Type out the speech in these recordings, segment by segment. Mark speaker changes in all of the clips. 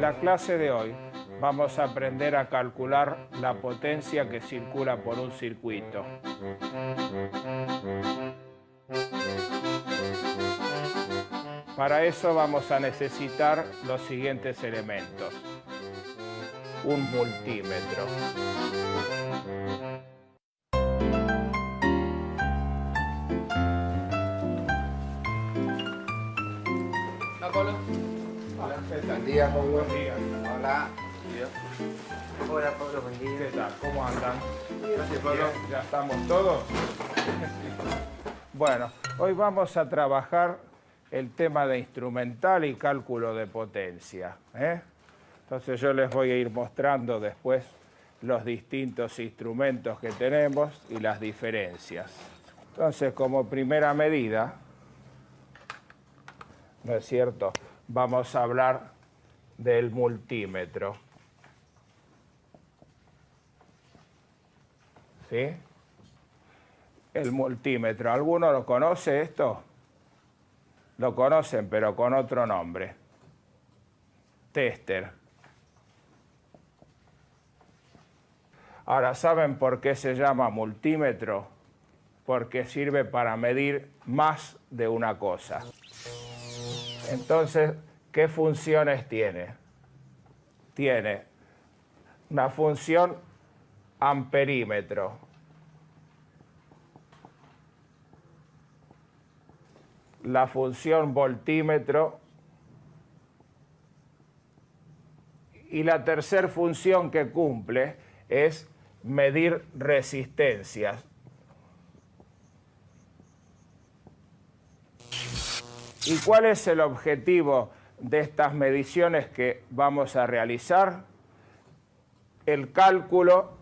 Speaker 1: En la clase de hoy vamos a aprender a calcular la potencia que circula por un circuito. Para eso vamos a necesitar los siguientes elementos. Un multímetro.
Speaker 2: Hola, Pablo.
Speaker 1: Hola, ¿qué tal?
Speaker 2: Buen día, Pablo.
Speaker 1: Buen día.
Speaker 2: Hola. Hola, Pablo, buen día.
Speaker 1: ¿Qué tal? ¿Cómo andan?
Speaker 2: Gracias, Pablo.
Speaker 1: Bien, ¿ya estamos todos? Bueno, hoy vamos a trabajar el tema de instrumental y cálculo de potencia. Entonces yo les voy a ir mostrando después los distintos instrumentos que tenemos y las diferencias. Entonces, como primera medida, ¿no es cierto?, vamos a hablar del multímetro. ¿Sí? El multímetro. ¿Alguno lo conoce esto? Lo conocen, pero con otro nombre. Tester. Ahora, ¿saben por qué se llama multímetro? Porque sirve para medir más de una cosa. Entonces, ¿qué funciones tiene? Tiene una función amperímetro. La función voltímetro. Y la tercera función que cumple es medir resistencias. ¿Y cuál es el objetivo de estas mediciones que vamos a realizar? El cálculo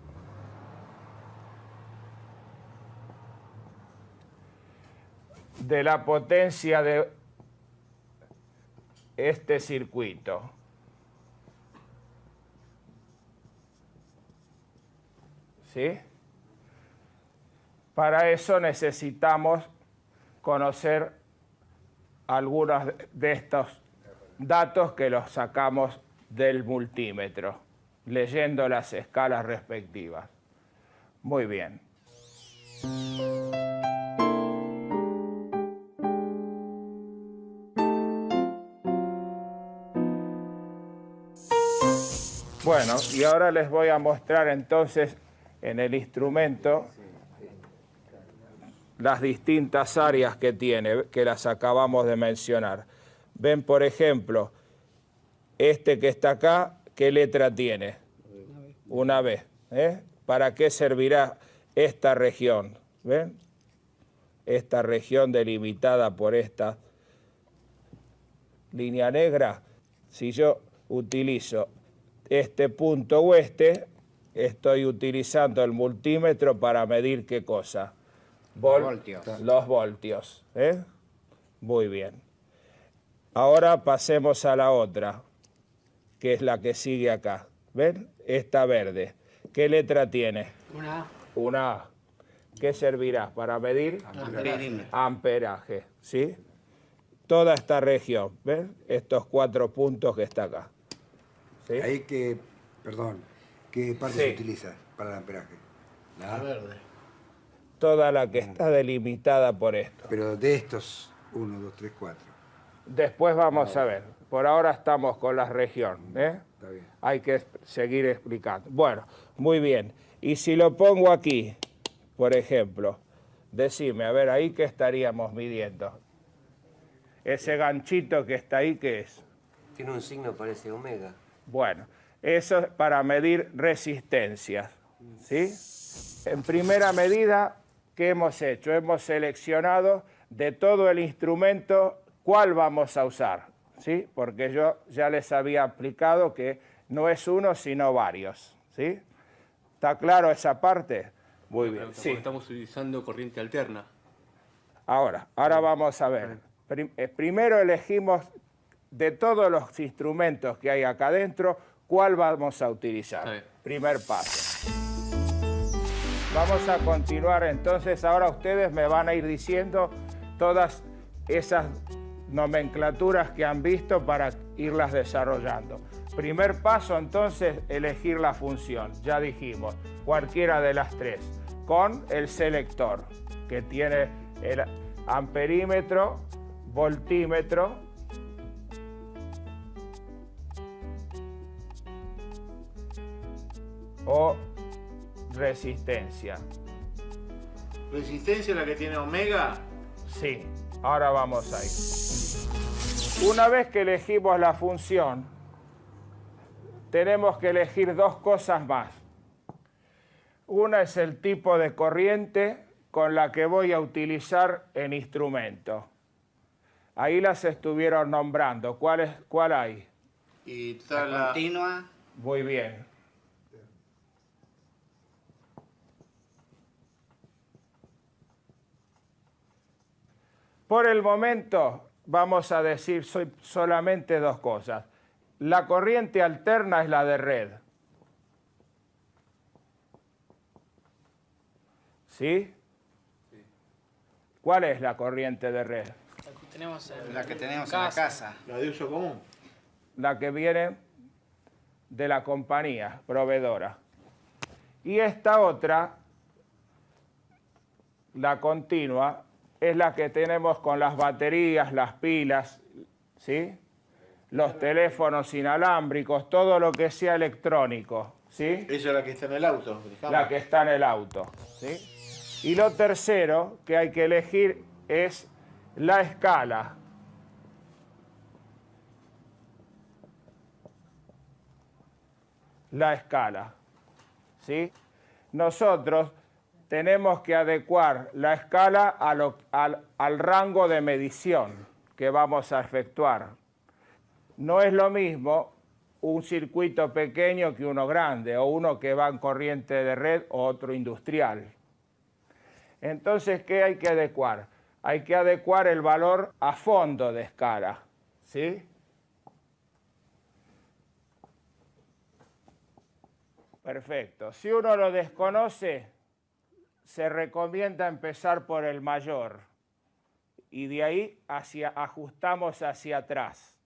Speaker 1: de la potencia de este circuito. ¿Sí? Para eso necesitamos conocer algunos de estos datos que los sacamos del multímetro, leyendo las escalas respectivas. Muy bien. Bueno, y ahora les voy a mostrar entonces en el instrumento las distintas áreas que tiene, que las acabamos de mencionar. Ven, por ejemplo, este que está acá, ¿qué letra tiene? Una B. ¿Para qué servirá esta región? ¿Ven? Esta región delimitada por esta línea negra. Si yo utilizo este punto o estoy utilizando el multímetro para medir ¿qué cosa?
Speaker 2: Voltios.
Speaker 1: Los voltios. Muy bien. Ahora pasemos a la otra, que es la que sigue acá. ¿Ven? Esta verde. ¿Qué letra tiene?
Speaker 2: Una A.
Speaker 1: Una A. ¿Qué servirá? Para medir amperaje. ¿Sí? Toda esta región. ¿Ven? Estos 4 puntos que está acá. ¿Sí?
Speaker 3: Ahí que, perdón, ¿qué parte se utiliza para el amperaje?
Speaker 2: La verde.
Speaker 1: Toda la que está delimitada por esto.
Speaker 3: Pero de estos, 1, 2, 3, 4.
Speaker 1: Después vamos a ver. Por ahora estamos con la región.
Speaker 3: Está bien.
Speaker 1: Hay que seguir explicando. Bueno, muy bien. Y si lo pongo aquí, por ejemplo, decime, a ver, ahí qué estaríamos midiendo. Ese ganchito que está ahí, ¿qué es?
Speaker 4: Tiene un signo, parece omega.
Speaker 1: Bueno, eso es para medir resistencias. ¿Sí? En primera medida, ¿qué hemos hecho? Hemos seleccionado de todo el instrumento cuál vamos a usar, ¿sí? Porque yo ya les había explicado que no es uno, sino varios, ¿sí? ¿Está claro esa parte? Muy bien, sí.
Speaker 5: Estamos utilizando corriente alterna.
Speaker 1: Ahora vamos a ver. Primero elegimos de todos los instrumentos que hay acá adentro, ¿cuál vamos a utilizar? Primer paso. Vamos a continuar entonces, ahora ustedes me van a ir diciendo todas esas nomenclaturas que han visto para irlas desarrollando. Primer paso, entonces, elegir la función. Ya dijimos, cualquiera de las tres, con el selector, que tiene el amperímetro, voltímetro, o resistencia.
Speaker 6: ¿Resistencia es la que tiene omega?
Speaker 1: Sí, ahora vamos ahí. Una vez que elegimos la función, tenemos que elegir dos cosas más. Una es el tipo de corriente con la que voy a utilizar el instrumento. Ahí las estuvieron nombrando. ¿Cuál hay?
Speaker 6: Y está
Speaker 2: La continua.
Speaker 1: Muy bien. Por el momento vamos a decir solamente dos cosas. La corriente alterna es la de red. ¿Sí? ¿Cuál es la corriente de red?
Speaker 2: La que tenemos en la casa.
Speaker 6: la de uso común.
Speaker 1: La que viene de la compañía proveedora. Y esta otra, la continua, es la que tenemos con las baterías, las pilas, ¿sí? Los teléfonos inalámbricos, todo lo que sea electrónico, ¿sí?
Speaker 6: Esa es la que está en el auto. Dejamos.
Speaker 1: La que está en el auto, ¿sí? Y lo tercero que hay que elegir es la escala. La escala, ¿sí? Nosotros tenemos que adecuar la escala al rango de medición que vamos a efectuar. No es lo mismo un circuito pequeño que uno grande, o uno que va en corriente de red o otro industrial. Entonces, ¿qué hay que adecuar? Hay que adecuar el valor a fondo de escala, ¿sí? Perfecto. Si uno lo desconoce, se recomienda empezar por el mayor y de ahí ajustamos hacia atrás.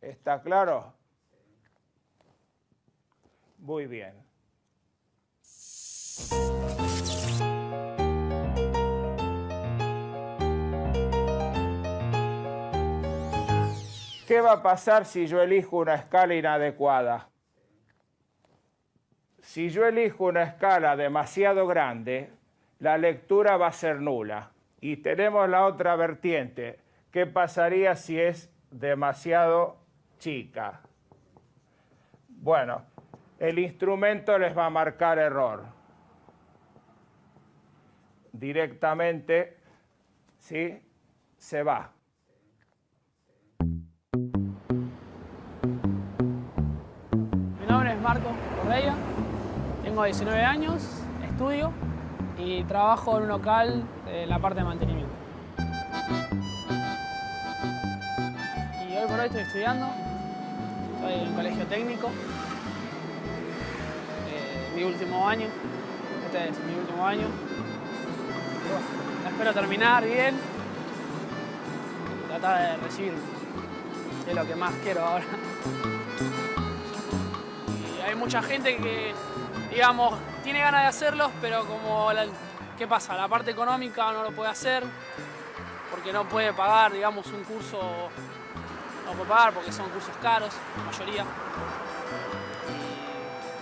Speaker 1: ¿Está claro? Muy bien. ¿Qué va a pasar si yo elijo una escala inadecuada? Si yo elijo una escala demasiado grande, la lectura va a ser nula. Y tenemos la otra vertiente. ¿Qué pasaría si es demasiado chica? Bueno, el instrumento les va a marcar error. Directamente, ¿sí? Se va.
Speaker 7: Mi nombre es Marco Correia, tengo 19 años, estudio y trabajo en un local en la parte de mantenimiento. Y hoy por hoy estoy estudiando, estoy en un colegio técnico, mi último año, este es mi último año. Y bueno, espero terminar bien, tratar de recibirme, es lo que más quiero ahora. Hay mucha gente que, digamos, tiene ganas de hacerlos, pero como, ¿qué pasa? La parte económica no lo puede hacer, porque no puede pagar, digamos, un curso, no puede pagar porque son cursos caros, la mayoría.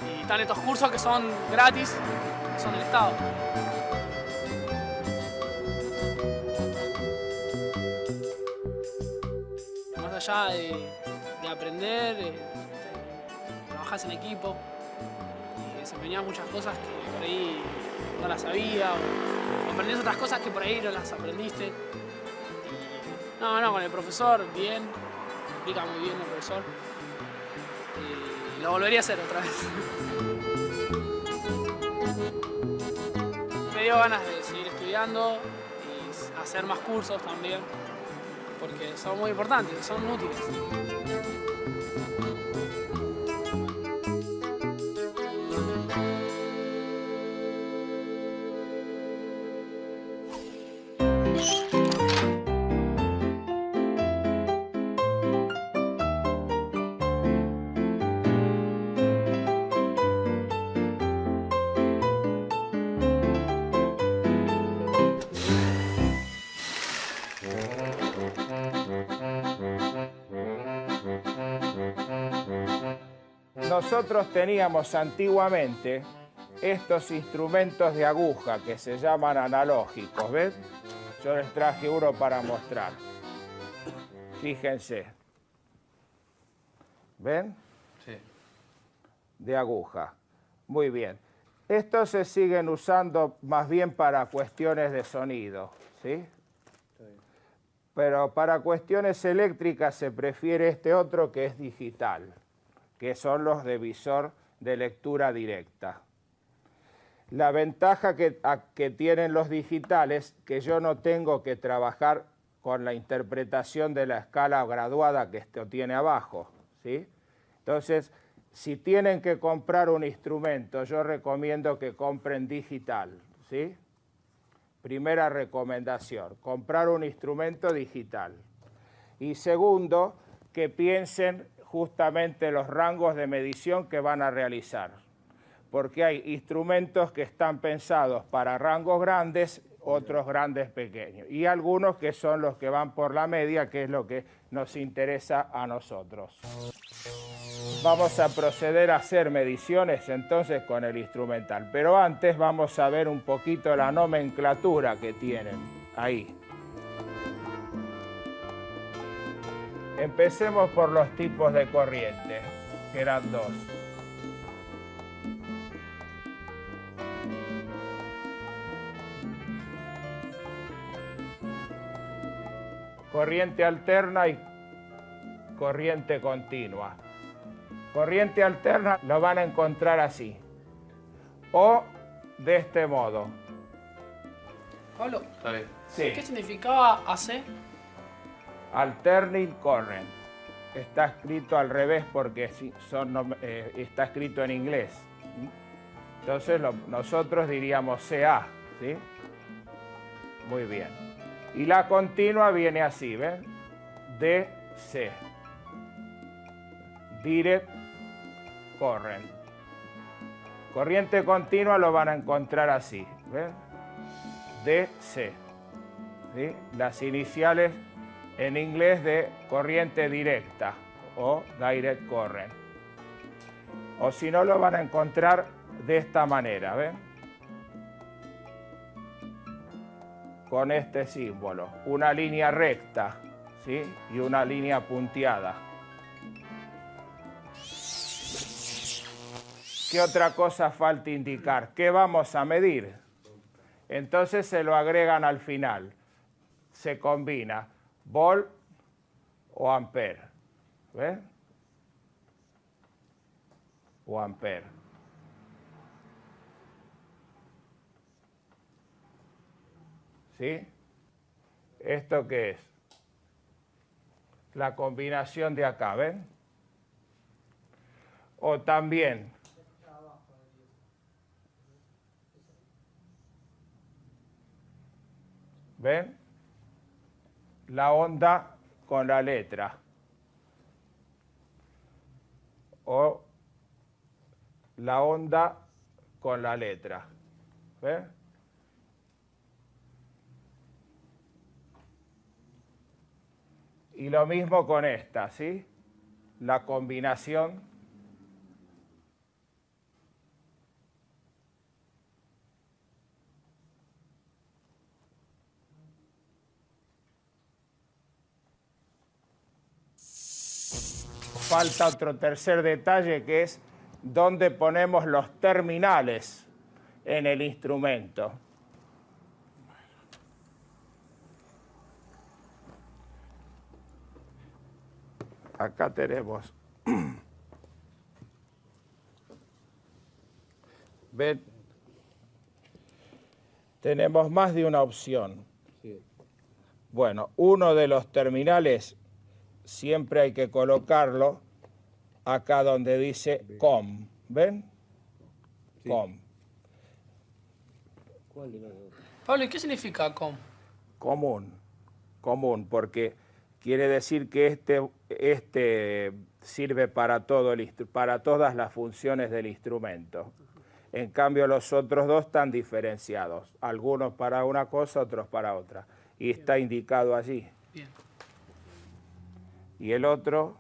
Speaker 7: Y están estos cursos que son gratis, que son del Estado. Más allá de aprender, trabajás en equipo y desempeñás muchas cosas que por ahí no las sabía o aprendés otras cosas que por ahí no las aprendiste. Y no, con el profesor bien, explica muy bien el profesor y lo volvería a hacer otra vez. Me dio ganas de seguir estudiando y hacer más cursos también porque son muy importantes, son útiles.
Speaker 1: Nosotros teníamos antiguamente estos instrumentos de aguja que se llaman analógicos, ¿ves? Yo les traje uno para mostrar. Fíjense. ¿Ven?
Speaker 5: Sí.
Speaker 1: De aguja. Muy bien. Estos se siguen usando más bien para cuestiones de sonido, ¿sí? Pero para cuestiones eléctricas se prefiere este otro que es digital, que son los de visor de lectura directa. La ventaja que tienen los digitales, que yo no tengo que trabajar con la interpretación de la escala graduada que esto tiene abajo, ¿sí? Entonces, si tienen que comprar un instrumento, yo recomiendo que compren digital, ¿sí? Primera recomendación, comprar un instrumento digital. Y segundo, que piensen justamente los rangos de medición que van a realizar, porque hay instrumentos que están pensados para rangos grandes, otros grandes pequeños, y algunos que son los que van por la media, que es lo que nos interesa a nosotros. Vamos a proceder a hacer mediciones entonces con el instrumental, pero antes vamos a ver un poquito la nomenclatura que tienen ahí. Empecemos por los tipos de corriente, que eran dos. Corriente alterna y corriente continua. Corriente alterna lo van a encontrar así, o de este modo.
Speaker 7: Pablo,
Speaker 5: Está bien.
Speaker 1: Sí.
Speaker 7: ¿qué significaba AC?
Speaker 1: Alternating current. Está escrito al revés porque está escrito en inglés. Entonces nosotros diríamos CA, ¿sí? Muy bien. Y la continua viene así, ¿ven? DC. Direct current. Corriente continua lo van a encontrar así, ¿ven? DC. ¿Sí? Las iniciales en inglés de corriente directa o direct current. O si no, lo van a encontrar de esta manera, ¿ven? Con este símbolo. Una línea recta, ¿sí? Y una línea punteada. ¿Qué otra cosa falta indicar? ¿Qué vamos a medir? Entonces se lo agregan al final. Se combina volt o ampere. ¿Ven? O ampere. ¿Sí? ¿Esto qué es? La combinación de acá, ¿ven? O también ¿ven? La onda con la letra. O la onda con la letra. ¿Ven? Y lo mismo con esta, ¿sí? La combinación falta otro tercer detalle que es dónde ponemos los terminales en el instrumento. Acá tenemos. ¿Ven? Tenemos más de una opción. Bueno, uno de los terminales siempre hay que colocarlo acá donde dice COM. ¿Ven? Sí. COM.
Speaker 7: Pablo, ¿y qué significa COM?
Speaker 1: Común. Común, porque quiere decir que este sirve para todas las funciones del instrumento. En cambio, los otros dos están diferenciados. Algunos para una cosa, otros para otra. y está indicado allí.
Speaker 7: Bien.
Speaker 1: ¿Y el otro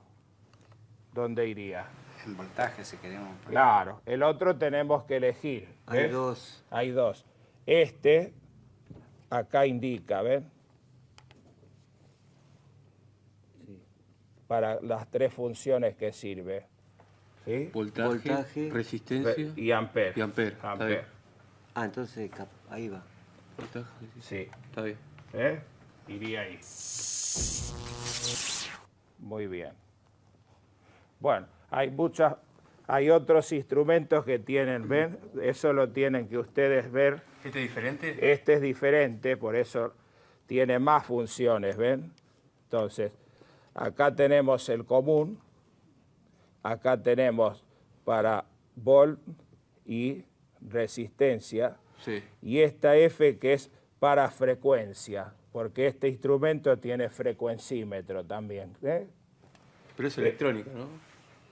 Speaker 1: dónde iría?
Speaker 3: En voltaje, si queremos.
Speaker 1: Claro, el otro tenemos que elegir.
Speaker 4: Hay
Speaker 1: ¿ves?
Speaker 4: dos.
Speaker 1: Hay dos. Este, acá indica, ¿ven? Para las tres funciones que sirve. ¿Sí?
Speaker 5: Voltaje,
Speaker 4: Voltaje,
Speaker 5: resistencia
Speaker 1: Y amper.
Speaker 5: y ampere. Está bien.
Speaker 4: Ah, entonces ahí va.
Speaker 5: Voltaje,
Speaker 1: Sí.
Speaker 5: está bien.
Speaker 1: ¿Eh? Iría ahí. Muy bien. Bueno, hay otros instrumentos que tienen, ¿ven? Eso lo tienen que ustedes ver.
Speaker 5: ¿Este es diferente?
Speaker 1: Este es diferente, por eso tiene más funciones, ¿ven? Entonces, acá tenemos el común, acá tenemos para volt y resistencia,
Speaker 5: Sí.
Speaker 1: y esta F que es para frecuencia, porque este instrumento tiene frecuencímetro también. ¿Eh?
Speaker 5: Pero es electrónica, ¿no?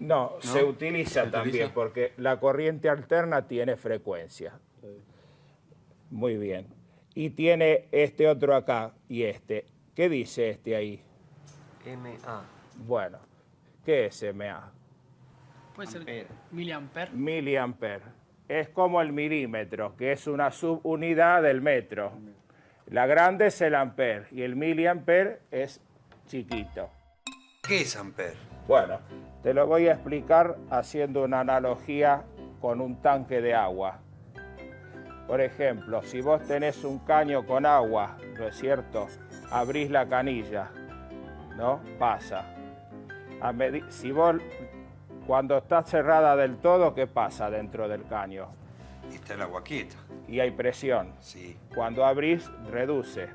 Speaker 1: No, se utiliza
Speaker 5: ¿Se
Speaker 1: también,
Speaker 5: utiliza?
Speaker 1: porque la corriente alterna tiene frecuencia. Muy bien. Y tiene este otro acá y este. ¿Qué dice este ahí?
Speaker 4: MA.
Speaker 1: Bueno, ¿qué es MA?
Speaker 7: Puede ser miliamper.
Speaker 1: Miliamper. Es como el milímetro, que es una subunidad del metro. La grande es el amper y el miliamper es chiquito.
Speaker 3: ¿Qué es amper?
Speaker 1: Bueno, te lo voy a explicar haciendo una analogía con un tanque de agua. Por ejemplo, si vos tenés un caño con agua, ¿no es cierto? Abrís la canilla, ¿no? Pasa. Si vos, cuando está cerrada del todo, ¿qué pasa dentro del caño?
Speaker 3: Está el agua quieta.
Speaker 1: Y hay presión.
Speaker 3: Sí.
Speaker 1: Cuando abrís, reduce.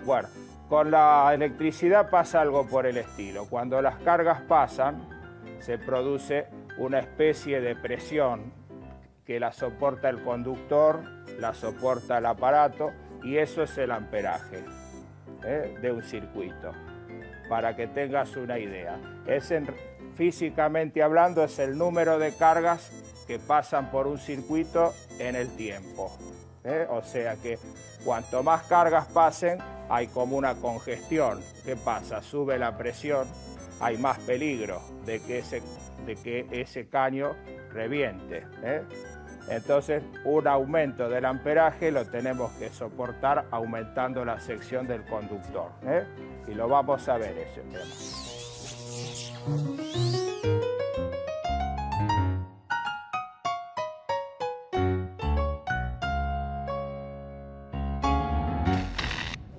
Speaker 1: Bueno, con la electricidad pasa algo por el estilo. Cuando las cargas pasan, se produce una especie de presión que la soporta el conductor, la soporta el aparato, y eso es el amperaje de un circuito, para que tengas una idea. Físicamente hablando, es el número de cargas que pasan por un circuito en el tiempo. O sea que cuanto más cargas pasen, hay como una congestión. ¿Qué pasa? Sube la presión, hay más peligro de que ese caño reviente. Entonces, un aumento del amperaje lo tenemos que soportar aumentando la sección del conductor. Y lo vamos a ver ese tema.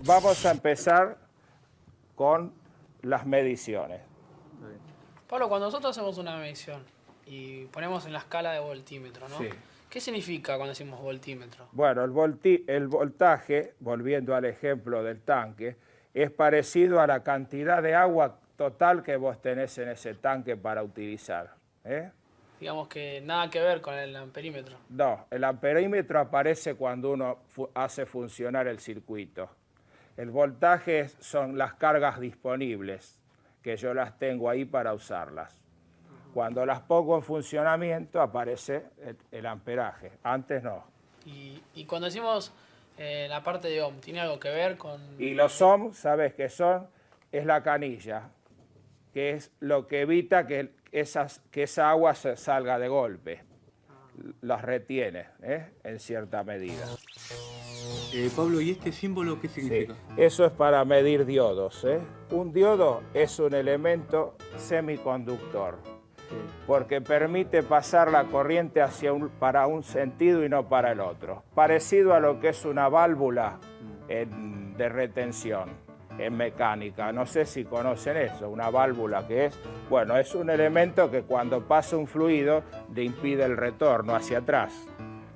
Speaker 1: Vamos a empezar con las mediciones.
Speaker 7: Pablo, cuando nosotros hacemos una medición y ponemos en la escala de voltímetro, ¿no?
Speaker 1: Sí.
Speaker 7: ¿Qué significa cuando decimos voltímetro?
Speaker 1: Bueno, el voltaje, volviendo al ejemplo del tanque, es parecido a la cantidad de agua total que vos tenés en ese tanque para utilizar.
Speaker 7: Digamos que nada que ver con el amperímetro.
Speaker 1: No, el amperímetro aparece cuando uno hace funcionar el circuito. El voltaje son las cargas disponibles, que yo las tengo ahí para usarlas. Cuando las pongo en funcionamiento aparece el amperaje, antes no.
Speaker 7: Y cuando decimos la parte de ohm, ¿tiene algo que ver con...?
Speaker 1: Y los ohm, ¿sabes qué son? Es la canilla, que es lo que evita que esa agua se salga de golpe. Las retiene, en cierta medida.
Speaker 5: Pablo, ¿y este símbolo qué
Speaker 1: Sí,
Speaker 5: significa?
Speaker 1: eso es para medir diodos. Un diodo es un elemento semiconductor, porque permite pasar la corriente para un sentido y no para el otro. Parecido a lo que es una válvula de retención en mecánica. No sé si conocen eso, una válvula que es, bueno, es un elemento que cuando pasa un fluido le impide el retorno hacia atrás,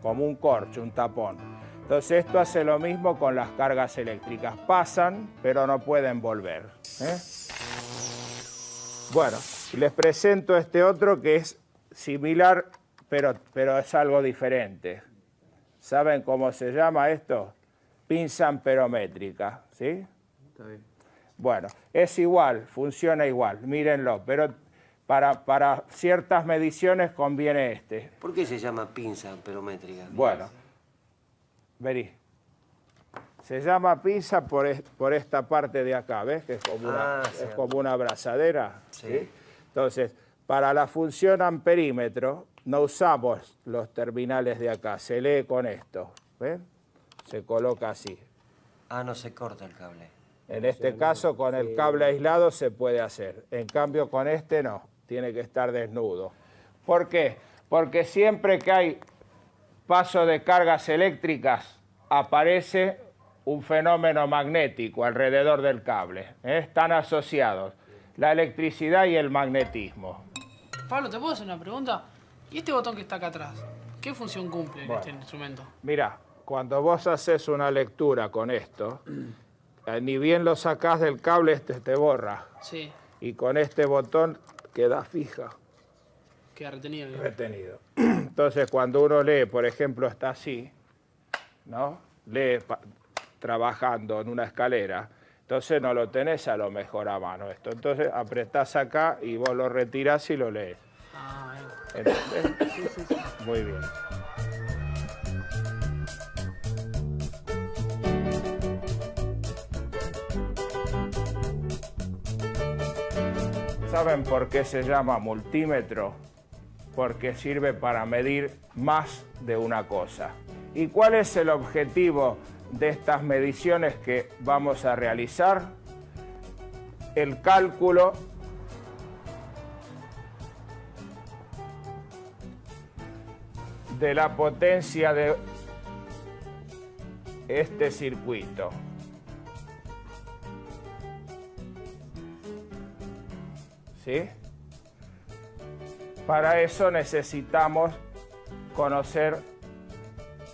Speaker 1: como un corcho, un tapón. Entonces esto hace lo mismo con las cargas eléctricas. Pasan, pero no pueden volver. Bueno, les presento este otro que es similar, pero es algo diferente. ¿Saben cómo se llama esto? Pinza amperométrica, ¿sí?
Speaker 5: Está bien.
Speaker 1: Bueno, es igual, funciona igual, mírenlo, pero para ciertas mediciones conviene este.
Speaker 4: ¿Por qué se llama pinza amperométrica?
Speaker 1: Bueno, vení. Se llama pinza por esta parte de acá, ¿ves? Que es como una,
Speaker 4: sí.
Speaker 1: es como una abrazadera.
Speaker 4: Sí.
Speaker 1: ¿Sí? Entonces, para la función amperímetro, no usamos los terminales de acá, se lee con esto. ¿Ves? Se coloca así.
Speaker 4: Ah, no se corta el cable.
Speaker 1: En este caso, con el cable aislado se puede hacer. En cambio, con este no, tiene que estar desnudo. ¿Por qué? Porque siempre que hay paso de cargas eléctricas, aparece un fenómeno magnético alrededor del cable. Están asociados la electricidad y el magnetismo.
Speaker 7: Pablo, ¿te puedo hacer una pregunta? ¿Y este botón que está acá atrás? ¿Qué función cumple en este instrumento?
Speaker 1: Mira, cuando vos haces una lectura con esto, ni bien lo sacás del cable, este te borra.
Speaker 7: Sí,
Speaker 1: Y con este botón queda fija.
Speaker 7: queda retenido. ¿no?
Speaker 1: Retenido. Entonces, cuando uno lee, por ejemplo, está así, ¿no? Lee trabajando en una escalera, entonces no lo tenés a lo mejor a mano esto. Entonces, apretás acá y vos lo retirás y lo lees.
Speaker 7: Ah,
Speaker 1: ¿Entendés? Muy bien. ¿Saben por qué se llama multímetro? Porque sirve para medir más de una cosa. ¿Y cuál es el objetivo de estas mediciones que vamos a realizar? El cálculo de la potencia de este circuito. ¿Sí? Para eso necesitamos conocer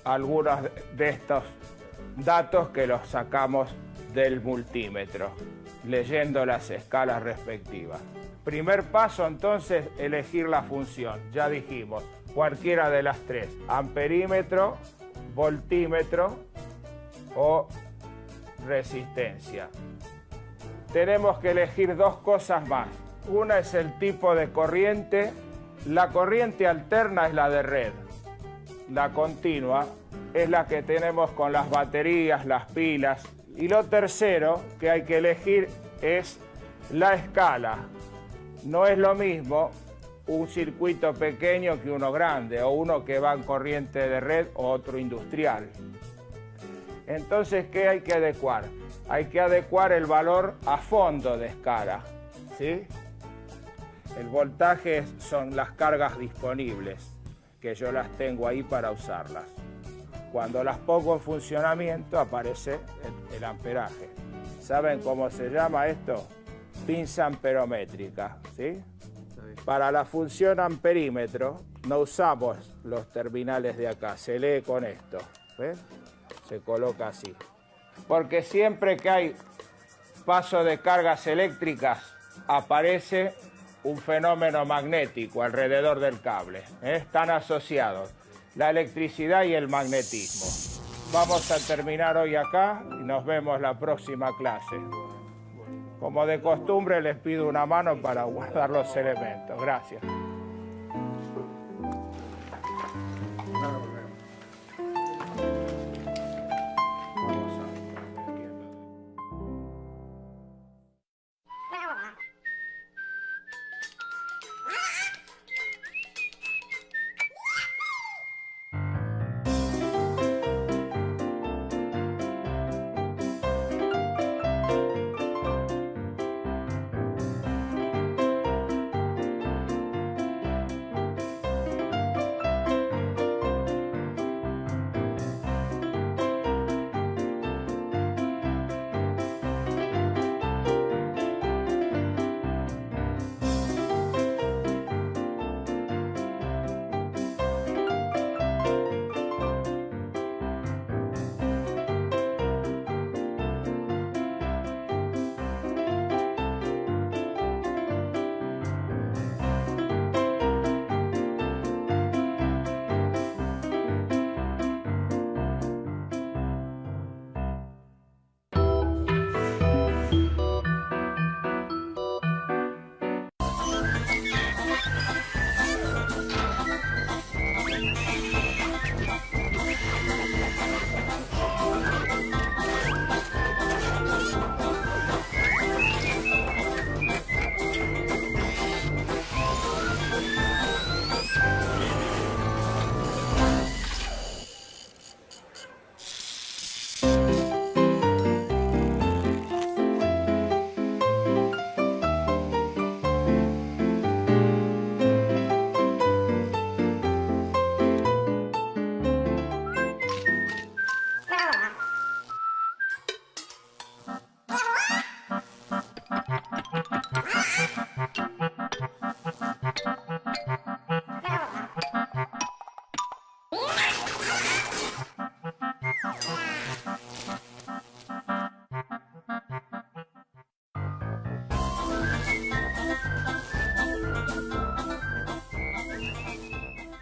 Speaker 1: algunos de estos datos que los sacamos del multímetro, leyendo las escalas respectivas. Primer paso, entonces, elegir la función. Ya dijimos, cualquiera de las tres, amperímetro, voltímetro o resistencia. Tenemos que elegir dos cosas más. Una es el tipo de corriente. La corriente alterna es la de red. La continua es la que tenemos con las baterías, las pilas. Y lo tercero que hay que elegir es la escala. No es lo mismo un circuito pequeño que uno grande, o uno que va en corriente de red o otro industrial. Entonces, ¿qué hay que adecuar? Hay que adecuar el valor a fondo de escala, ¿sí? El voltaje son las cargas disponibles, que yo las tengo ahí para usarlas. Cuando las pongo en funcionamiento aparece el amperaje. ¿Saben cómo se llama esto? Pinza amperométrica, ¿sí? Para la función amperímetro no usamos los terminales de acá, se lee con esto, ¿ves? Se coloca así. Porque siempre que hay paso de cargas eléctricas aparece un fenómeno magnético alrededor del cable. Están asociados la electricidad y el magnetismo. Vamos a terminar hoy acá y nos vemos la próxima clase. Como de costumbre les pido una mano para guardar los elementos. Gracias.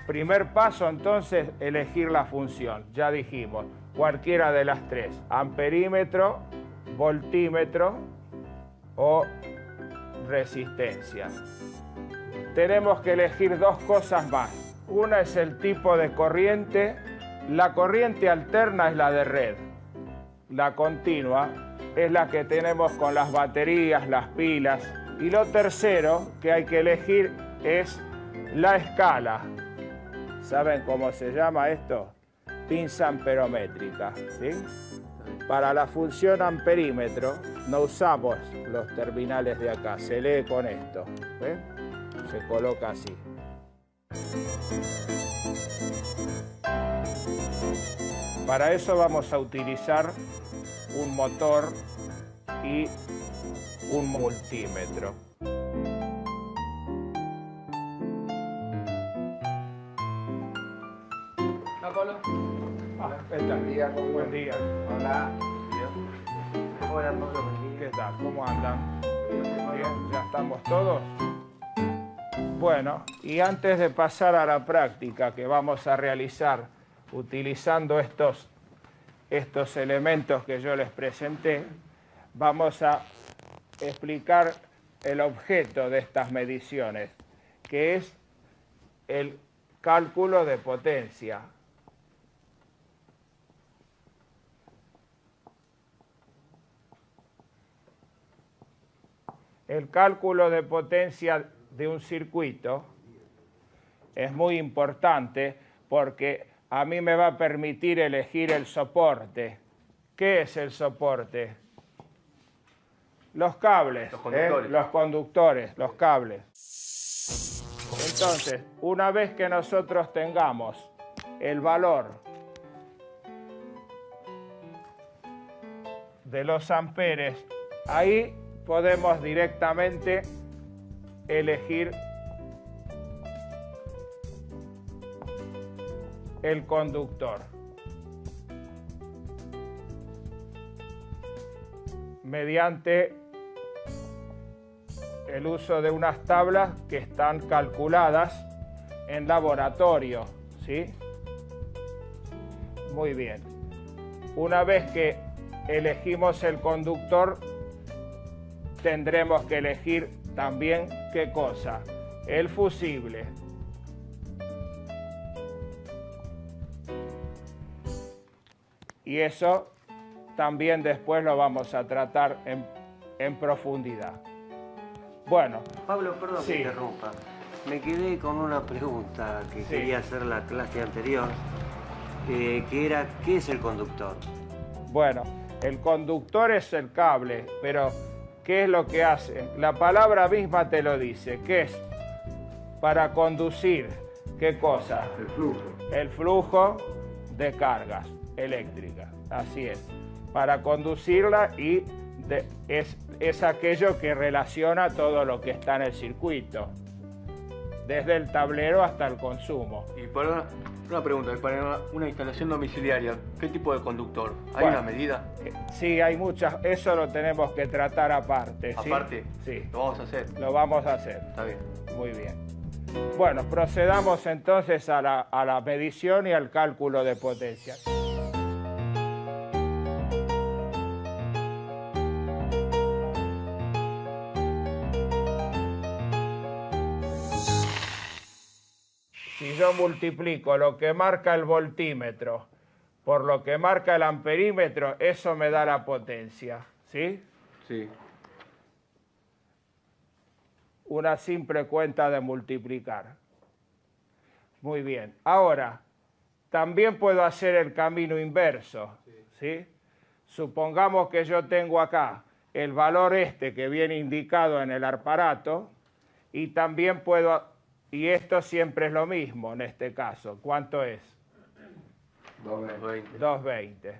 Speaker 1: Primer paso, entonces, elegir la función. Ya dijimos, cualquiera de las tres. Amperímetro, voltímetro o resistencia. Tenemos que elegir dos cosas más. Una es el tipo de corriente. La corriente alterna es la de red. La continua es la que tenemos con las baterías, las pilas. Y lo tercero que hay que elegir es la escala. ¿Saben cómo se llama esto? Pinza amperométrica, ¿sí? Para la función amperímetro no usamos los terminales de acá, se lee con esto, ¿ven? Se coloca así. Para eso vamos a utilizar un motor y un multímetro.
Speaker 7: ¿Está Pablo?
Speaker 1: Buen día. Buen día.
Speaker 2: Hola. Hola, Pablo, buen día.
Speaker 1: ¿Qué tal? ¿Cómo andan? Bien, ¿ya estamos todos? Bueno, y antes de pasar a la práctica que vamos a realizar utilizando estos elementos que yo les presenté, vamos a explicar el objeto de estas mediciones, que es el cálculo de potencia. El cálculo de potencia de un circuito es muy importante porque a mí me va a permitir elegir el soporte. ¿Qué es el soporte? Los cables, los conductores, los cables. Entonces, una vez que nosotros tengamos el valor de los amperes, ahí podemos directamente elegir el conductor. Mediante el uso de unas tablas que están calculadas en laboratorio, ¿sí? Muy bien. Una vez que elegimos el conductor, tendremos que elegir también, ¿qué cosa? El fusible. Y eso también después lo vamos a tratar en profundidad. Bueno.
Speaker 2: Pablo, perdón
Speaker 1: Sí.
Speaker 2: que interrumpa. Me quedé con una pregunta que quería hacer la clase anterior, que era, ¿qué es el conductor?
Speaker 1: Bueno, el conductor es el cable, pero ¿qué es lo que hace? La palabra misma te lo dice, que es para conducir, ¿qué cosa?
Speaker 3: El flujo.
Speaker 1: El flujo de cargas eléctricas, así es. Para conducirla y es aquello que relaciona todo lo que está en el circuito, desde el tablero hasta el consumo.
Speaker 5: Y para una pregunta, para una instalación domiciliaria, ¿qué tipo de conductor? ¿Hay
Speaker 1: Bueno,
Speaker 5: una medida?
Speaker 1: Sí, hay muchas, eso lo tenemos que tratar aparte. ¿sí?
Speaker 5: Aparte,
Speaker 1: Sí,
Speaker 5: lo vamos a hacer.
Speaker 1: lo vamos a hacer.
Speaker 5: Está bien.
Speaker 1: Muy bien. Bueno, procedamos entonces a la medición y al cálculo de potencia. Si yo multiplico lo que marca el voltímetro por lo que marca el amperímetro, eso me da la potencia, ¿sí?
Speaker 5: Sí.
Speaker 1: Una simple cuenta de multiplicar. Muy bien. Ahora, también puedo hacer el camino inverso, ¿sí? Supongamos que yo tengo acá el valor que viene indicado en el aparato y también puedo, y esto siempre es lo mismo en este caso. ¿Cuánto es?
Speaker 5: 220.
Speaker 1: 220.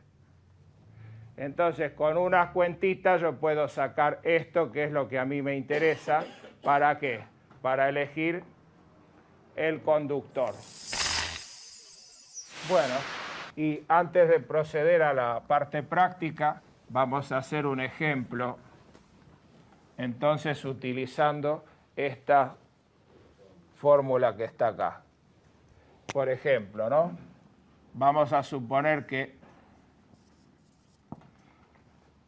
Speaker 1: Entonces, con unas cuentitas yo puedo sacar esto, que es lo que a mí me interesa. ¿Para qué? Para elegir el conductor. Bueno, y antes de proceder a la parte práctica, vamos a hacer un ejemplo. Entonces, utilizando esta fórmula que está acá. por ejemplo, ¿no? Vamos a suponer que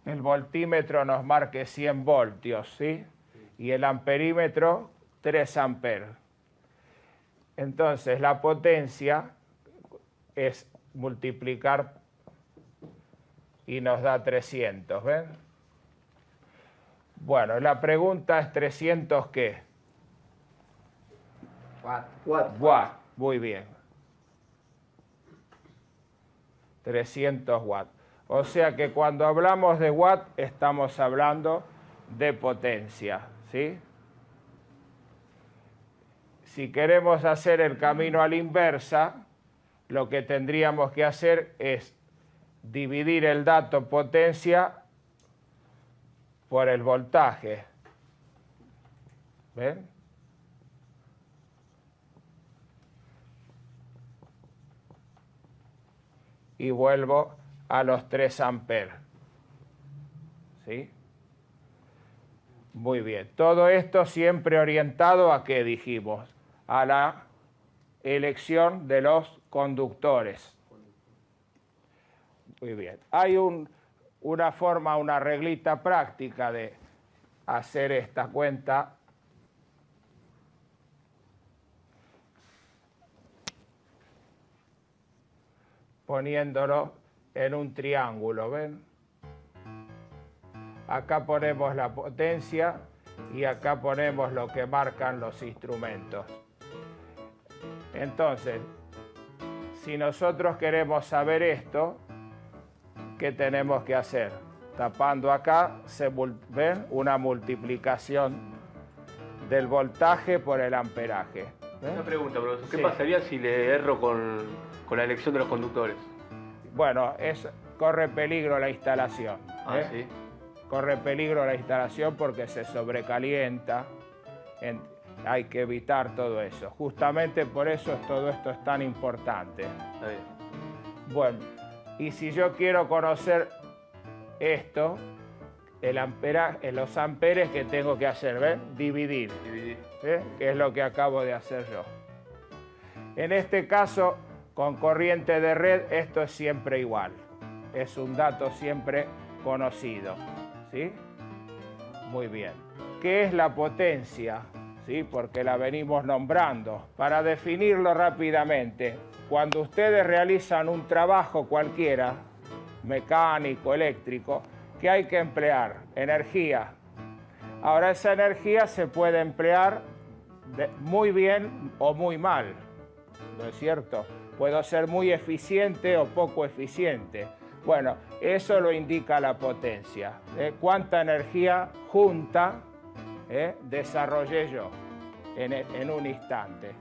Speaker 1: el voltímetro nos marque 100 voltios, ¿sí? Y el amperímetro 3 amperes. Entonces, la potencia es multiplicar y nos da 300, ¿ven? Bueno, la pregunta es 300 ¿qué? Watt. Muy bien. 300 watts. O sea que cuando hablamos de watt estamos hablando de potencia, ¿sí? Si queremos hacer el camino a la inversa, lo que tendríamos que hacer es dividir el dato potencia por el voltaje. ¿Ven? Y vuelvo a los 3 amperes. ¿Sí? Muy bien. Todo esto siempre orientado a ¿qué dijimos? A la elección de los conductores. Muy bien. Hay una forma, una reglita práctica de hacer esta cuenta. Poniéndolo en un triángulo, ¿ven? Acá ponemos la potencia y acá ponemos lo que marcan los instrumentos. Entonces, si nosotros queremos saber esto, ¿qué tenemos que hacer? Tapando acá, ¿ven? Una multiplicación del voltaje por el amperaje. ¿Ven?
Speaker 5: Una pregunta, profesor. ¿Qué
Speaker 1: Sí.
Speaker 5: pasaría si le erro con la elección de los conductores?
Speaker 1: Bueno, corre peligro la instalación.
Speaker 5: Ah, sí.
Speaker 1: Corre peligro la instalación porque se sobrecalienta. Hay que evitar todo eso. Justamente por eso todo esto es tan importante.
Speaker 5: Está bien.
Speaker 1: Bueno, y si yo quiero conocer esto, los amperes que tengo que hacer, ¿ven? Dividir.
Speaker 5: Dividir.
Speaker 1: ¿Eh? Que es lo que acabo de hacer yo. En este caso, con corriente de red, esto es siempre igual. Es un dato siempre conocido. ¿Sí? Muy bien. ¿Qué es la potencia? ¿Sí? Porque la venimos nombrando. Para definirlo rápidamente, cuando ustedes realizan un trabajo cualquiera, mecánico, eléctrico, ¿qué hay que emplear? Energía. Ahora, esa energía se puede emplear muy bien o muy mal, ¿no es cierto? Puedo ser muy eficiente o poco eficiente. Bueno, eso lo indica la potencia. ¿Cuánta energía junta desarrollé yo en un instante?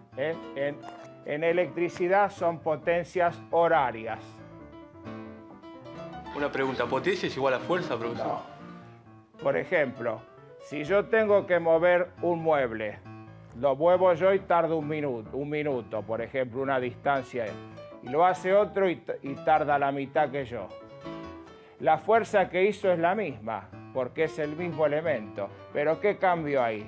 Speaker 1: En electricidad son potencias horarias.
Speaker 5: Una pregunta. ¿Potencia es igual a fuerza, profesor?
Speaker 1: No. Por ejemplo, si yo tengo que mover un mueble, lo muevo yo y tardo un minuto, por ejemplo, una distancia, y lo hace otro y tarda la mitad que yo. La fuerza que hizo es la misma, porque es el mismo elemento. Pero ¿qué cambió ahí?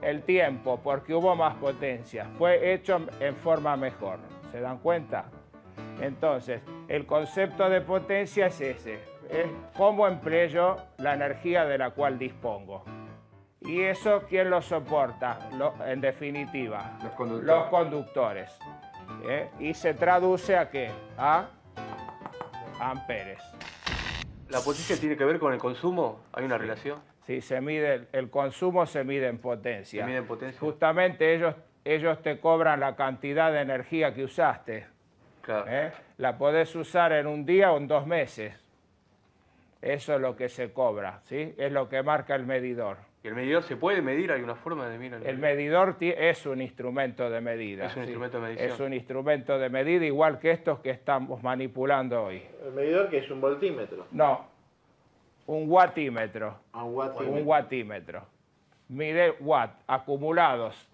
Speaker 1: El tiempo, porque hubo más potencia. Fue hecho en forma mejor. ¿Se dan cuenta? Entonces, el concepto de potencia es ese. Es cómo empleé yo la energía de la cual dispongo. ¿Y eso quién lo soporta? En definitiva, los conductores. ¿Y se traduce a qué? A amperes.
Speaker 5: ¿La potencia tiene que ver con el consumo? ¿Hay una relación?
Speaker 1: Sí, el consumo se mide en potencia.
Speaker 5: ¿Se mide en potencia?
Speaker 1: Justamente ellos te cobran la cantidad de energía que usaste.
Speaker 5: Claro.
Speaker 1: La podés usar en un día o en 2 meses. Eso es lo que se cobra, ¿sí? Es lo que marca el medidor.
Speaker 5: ¿Y el medidor se puede medir? ¿Hay una forma de medir?
Speaker 1: El medidor es un instrumento de medida.
Speaker 5: Es un
Speaker 1: ¿sí?
Speaker 5: instrumento de medición.
Speaker 1: Es un instrumento de medida igual que estos que estamos manipulando hoy.
Speaker 6: ¿El medidor que es un voltímetro?
Speaker 1: No, un wattímetro.
Speaker 6: Un watímetro.
Speaker 1: Un wattímetro. Mide watt acumulados.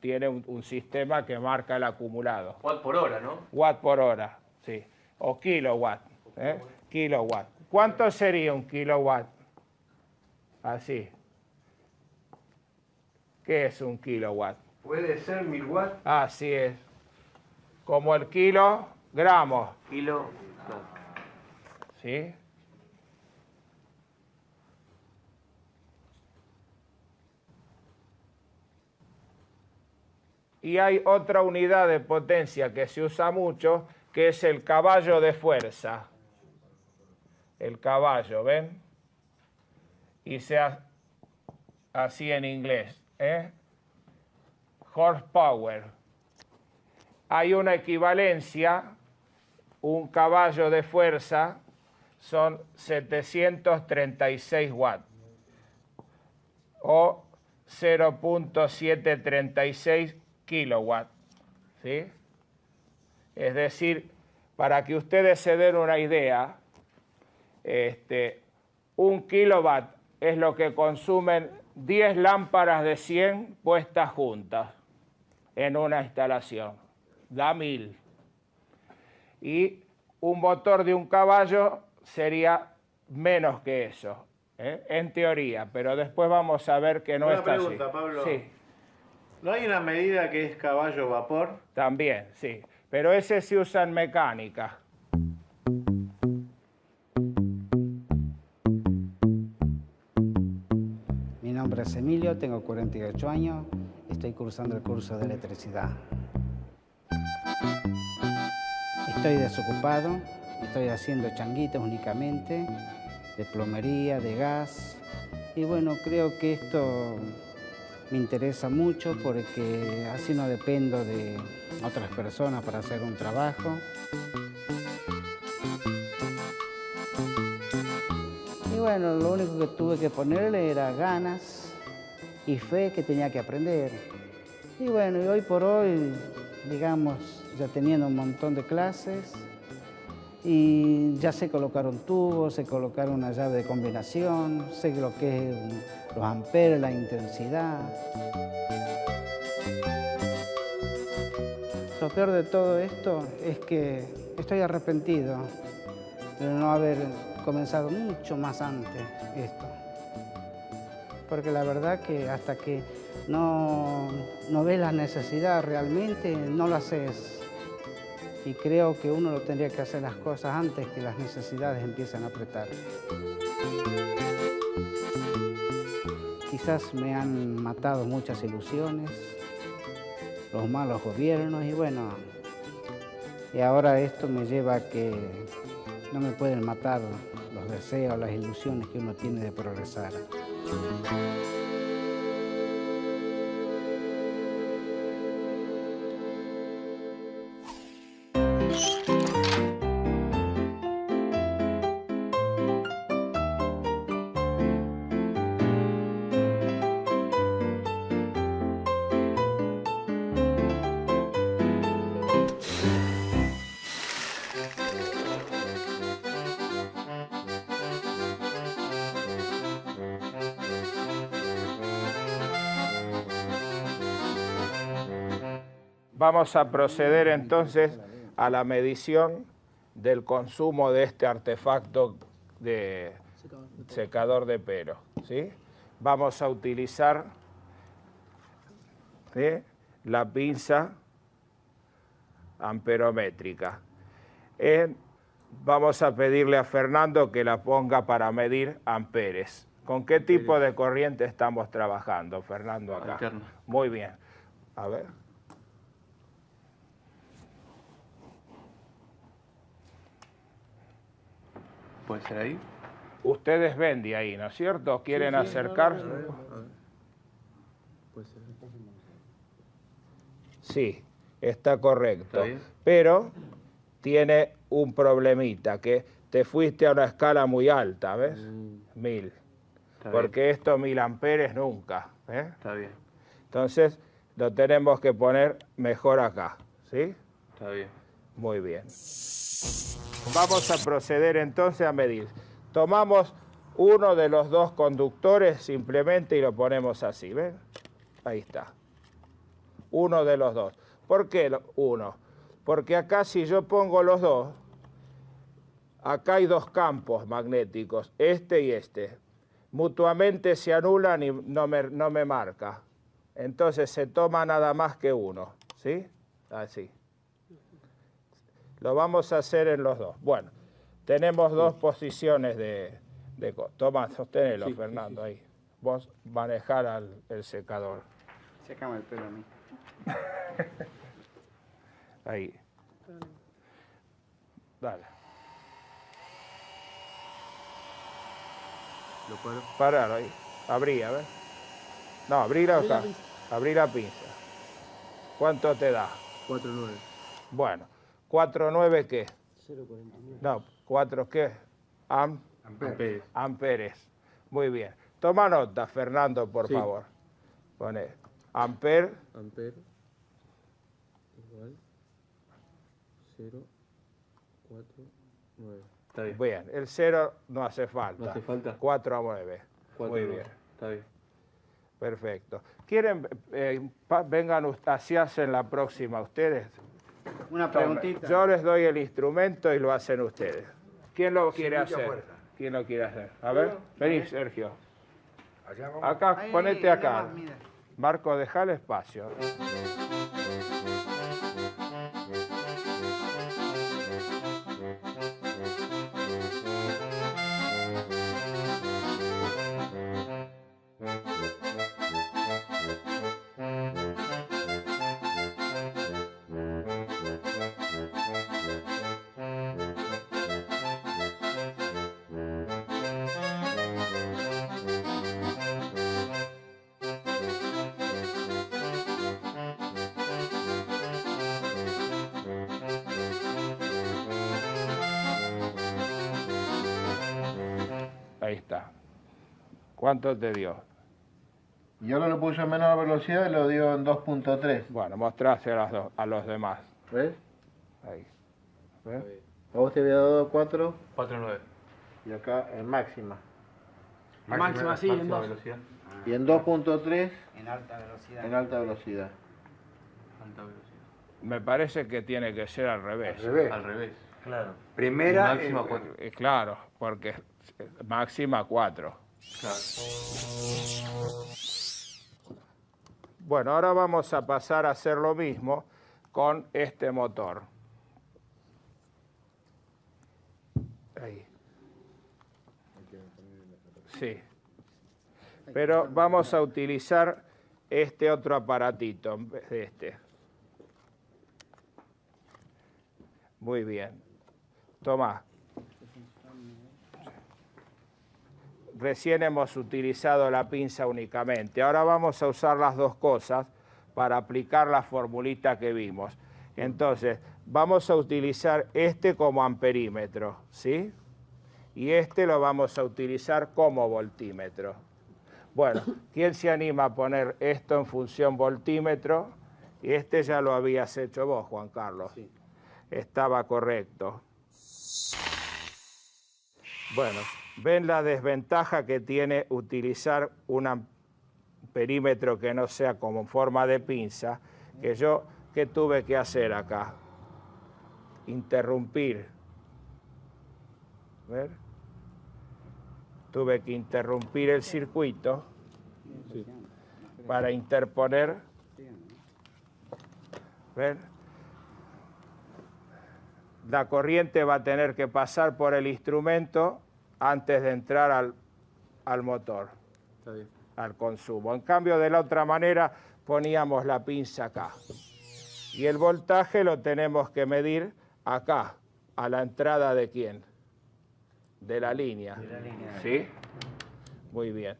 Speaker 1: Tiene un sistema que marca el acumulado.
Speaker 5: Watt por hora, ¿no?
Speaker 1: Watt por hora, sí. O kilowatt. Kilowatt. ¿Cuánto sería un kilowatt? Así. ¿Qué es un kilowatt?
Speaker 3: Puede ser 1000 watts.
Speaker 1: Así es. como el kilogramos.
Speaker 2: Kilo. Claro.
Speaker 1: ¿Sí? Y hay otra unidad de potencia que se usa mucho, que es el caballo de fuerza. El caballo, ¿ven? Y sea así en inglés, ¿eh? Horsepower. Hay una equivalencia, un caballo de fuerza son 736 watts o 0.736 kilowatts, ¿sí? Es decir, para que ustedes se den una idea, un kilowatt es lo que consumen 10 lámparas de 100 puestas juntas en una instalación. Da 1000. Y un motor de un caballo sería menos que eso, ¿eh? En teoría, pero después vamos a ver que no
Speaker 6: Una
Speaker 1: está
Speaker 6: pregunta,
Speaker 1: así.
Speaker 6: Pablo.
Speaker 1: Sí,
Speaker 6: ¿No hay una medida que es caballo-vapor?
Speaker 1: también, sí. Pero ese se usa en mecánica.
Speaker 8: Mi nombre es Emilio, tengo 48 años, estoy cursando el curso de electricidad. Estoy desocupado, estoy haciendo changuitos únicamente, de plomería, de gas. Y bueno, creo que esto me interesa mucho porque así no dependo de otras personas para hacer un trabajo. Y bueno, lo único que tuve que ponerle era ganas y fe que tenía que aprender. Y bueno, y hoy por hoy, digamos, ya teniendo un montón de clases, y ya sé colocar un tubo, sé colocar una llave de combinación, sé lo que es los amperes, la intensidad. Lo peor de todo esto es que estoy arrepentido de no haber comenzado mucho más antes esto. Porque la verdad que hasta que no ves la necesidad realmente, no lo haces. Y creo que uno lo tendría que hacer las cosas antes que las necesidades empiezan a apretar. Quizás me han matado muchas ilusiones, los malos gobiernos y bueno, y ahora esto me lleva a que no me pueden matar los deseos, las ilusiones que uno tiene de progresar.
Speaker 1: Vamos a proceder entonces a la medición del consumo de este artefacto de secador de pelo, ¿sí? Vamos a utilizar, ¿sí?, la pinza amperométrica. Vamos a pedirle a Fernando que la ponga para medir amperes. ¿Con qué tipo de corriente estamos trabajando, Fernando, acá?
Speaker 5: Alterna.
Speaker 1: Muy bien. A ver.
Speaker 5: ¿Puede ser ahí?
Speaker 1: Ustedes ven de ahí, ¿no es cierto? ¿Quieren acercarse?
Speaker 5: Puede ser.
Speaker 1: Sí, está correcto.
Speaker 5: ¿Está bien?
Speaker 1: Pero tiene un problemita, que te fuiste a una escala muy alta, ¿ves? 1000.
Speaker 5: Está
Speaker 1: Porque esto 1000 amperes nunca, ¿eh?
Speaker 5: Está bien,
Speaker 1: Entonces lo tenemos que poner mejor acá, ¿sí?
Speaker 5: está bien.
Speaker 1: Muy bien. Vamos a proceder entonces a medir. Tomamos uno de los dos conductores simplemente y lo ponemos así, ¿ven? Ahí está. Uno de los dos. ¿Por qué uno? Porque acá si yo pongo los dos, acá hay dos campos magnéticos, este y este. Mutuamente se anulan y no me marca. Entonces se toma nada más que uno, ¿sí? Así. Lo vamos a hacer en los dos. Bueno, tenemos dos posiciones de... Toma, sosténelo,
Speaker 5: Sí,
Speaker 1: Fernando, ahí. Vos manejar el secador.
Speaker 8: Sécame el pelo a mí.
Speaker 1: Ahí. Dale.
Speaker 5: Lo paro.
Speaker 1: Paralo ahí. Abrí, a ver. No, abrí la pinza. ¿Cuánto te da?
Speaker 5: 4-9.
Speaker 1: Bueno, 4,9 ¿qué? 0,49. No, 4 ¿qué?
Speaker 5: Amperes.
Speaker 1: Amperes. Muy bien. Toma nota, Fernando, por
Speaker 5: Sí.
Speaker 1: favor. Pone amper.
Speaker 5: Ampere igual 0,49. Está bien.
Speaker 1: Bien, el 0 no hace falta.
Speaker 5: ¿No hace falta?
Speaker 1: 4 a 9.
Speaker 5: 4,
Speaker 1: Muy bien.
Speaker 5: Está bien.
Speaker 1: Perfecto. ¿Quieren, vengan así hacen la próxima ustedes?
Speaker 8: Una preguntita.
Speaker 1: Yo les doy el instrumento y lo hacen ustedes. ¿Quién lo quiere hacer?
Speaker 3: fuerza.
Speaker 1: ¿Quién lo quiere hacer? A ver, vení, Sergio.
Speaker 3: Allá vamos.
Speaker 1: Acá,
Speaker 8: Ahí,
Speaker 1: ponete
Speaker 8: allá
Speaker 1: acá.
Speaker 8: más, mira.
Speaker 1: Marco, deja el espacio. Ahí está. ¿Cuánto te dio?
Speaker 6: Yo lo puse en menor velocidad y lo dio en 2.3.
Speaker 1: Bueno, mostraste a los demás.
Speaker 6: ¿Ves?
Speaker 1: Ahí. ¿Ves?
Speaker 6: A vos te había dado 4
Speaker 5: 4-9.
Speaker 6: y acá en máxima.
Speaker 7: Máxima, sí, en
Speaker 5: Máxima
Speaker 7: 2.
Speaker 5: velocidad.
Speaker 6: Y en 2.3
Speaker 8: En alta velocidad.
Speaker 6: en alta velocidad.
Speaker 5: Alta velocidad.
Speaker 1: Me parece que tiene que ser al revés.
Speaker 3: Al revés.
Speaker 5: Al revés.
Speaker 2: Claro.
Speaker 3: Primera.
Speaker 5: Máxima 4.
Speaker 1: Claro, porque máxima 4.
Speaker 5: Claro.
Speaker 1: Bueno, ahora vamos a pasar a hacer lo mismo con este motor. Ahí. Sí. Pero vamos a utilizar este otro aparatito en vez de este. Muy bien. Toma. Recién hemos utilizado la pinza únicamente. Ahora vamos a usar las dos cosas para aplicar la formulita que vimos. Entonces, vamos a utilizar este como amperímetro, ¿sí? Y este lo vamos a utilizar como voltímetro. Bueno, ¿quién se anima a poner esto en función voltímetro? Y este ya lo habías hecho vos, Juan Carlos. Sí. Estaba correcto. Bueno, ven la desventaja que tiene utilizar un perímetro que no sea como en forma de pinza, que yo, ¿qué tuve que hacer acá? Interrumpir. ¿Ver? Tuve que interrumpir el circuito para interponer. ¿Ver? La corriente va a tener que pasar por el instrumento antes de entrar al motor,
Speaker 5: Está bien.
Speaker 1: al consumo. En cambio, de la otra manera, poníamos la pinza acá. Y el voltaje lo tenemos que medir acá, a la entrada de ¿quién? De la línea.
Speaker 2: De la línea.
Speaker 1: ¿Sí? Muy bien.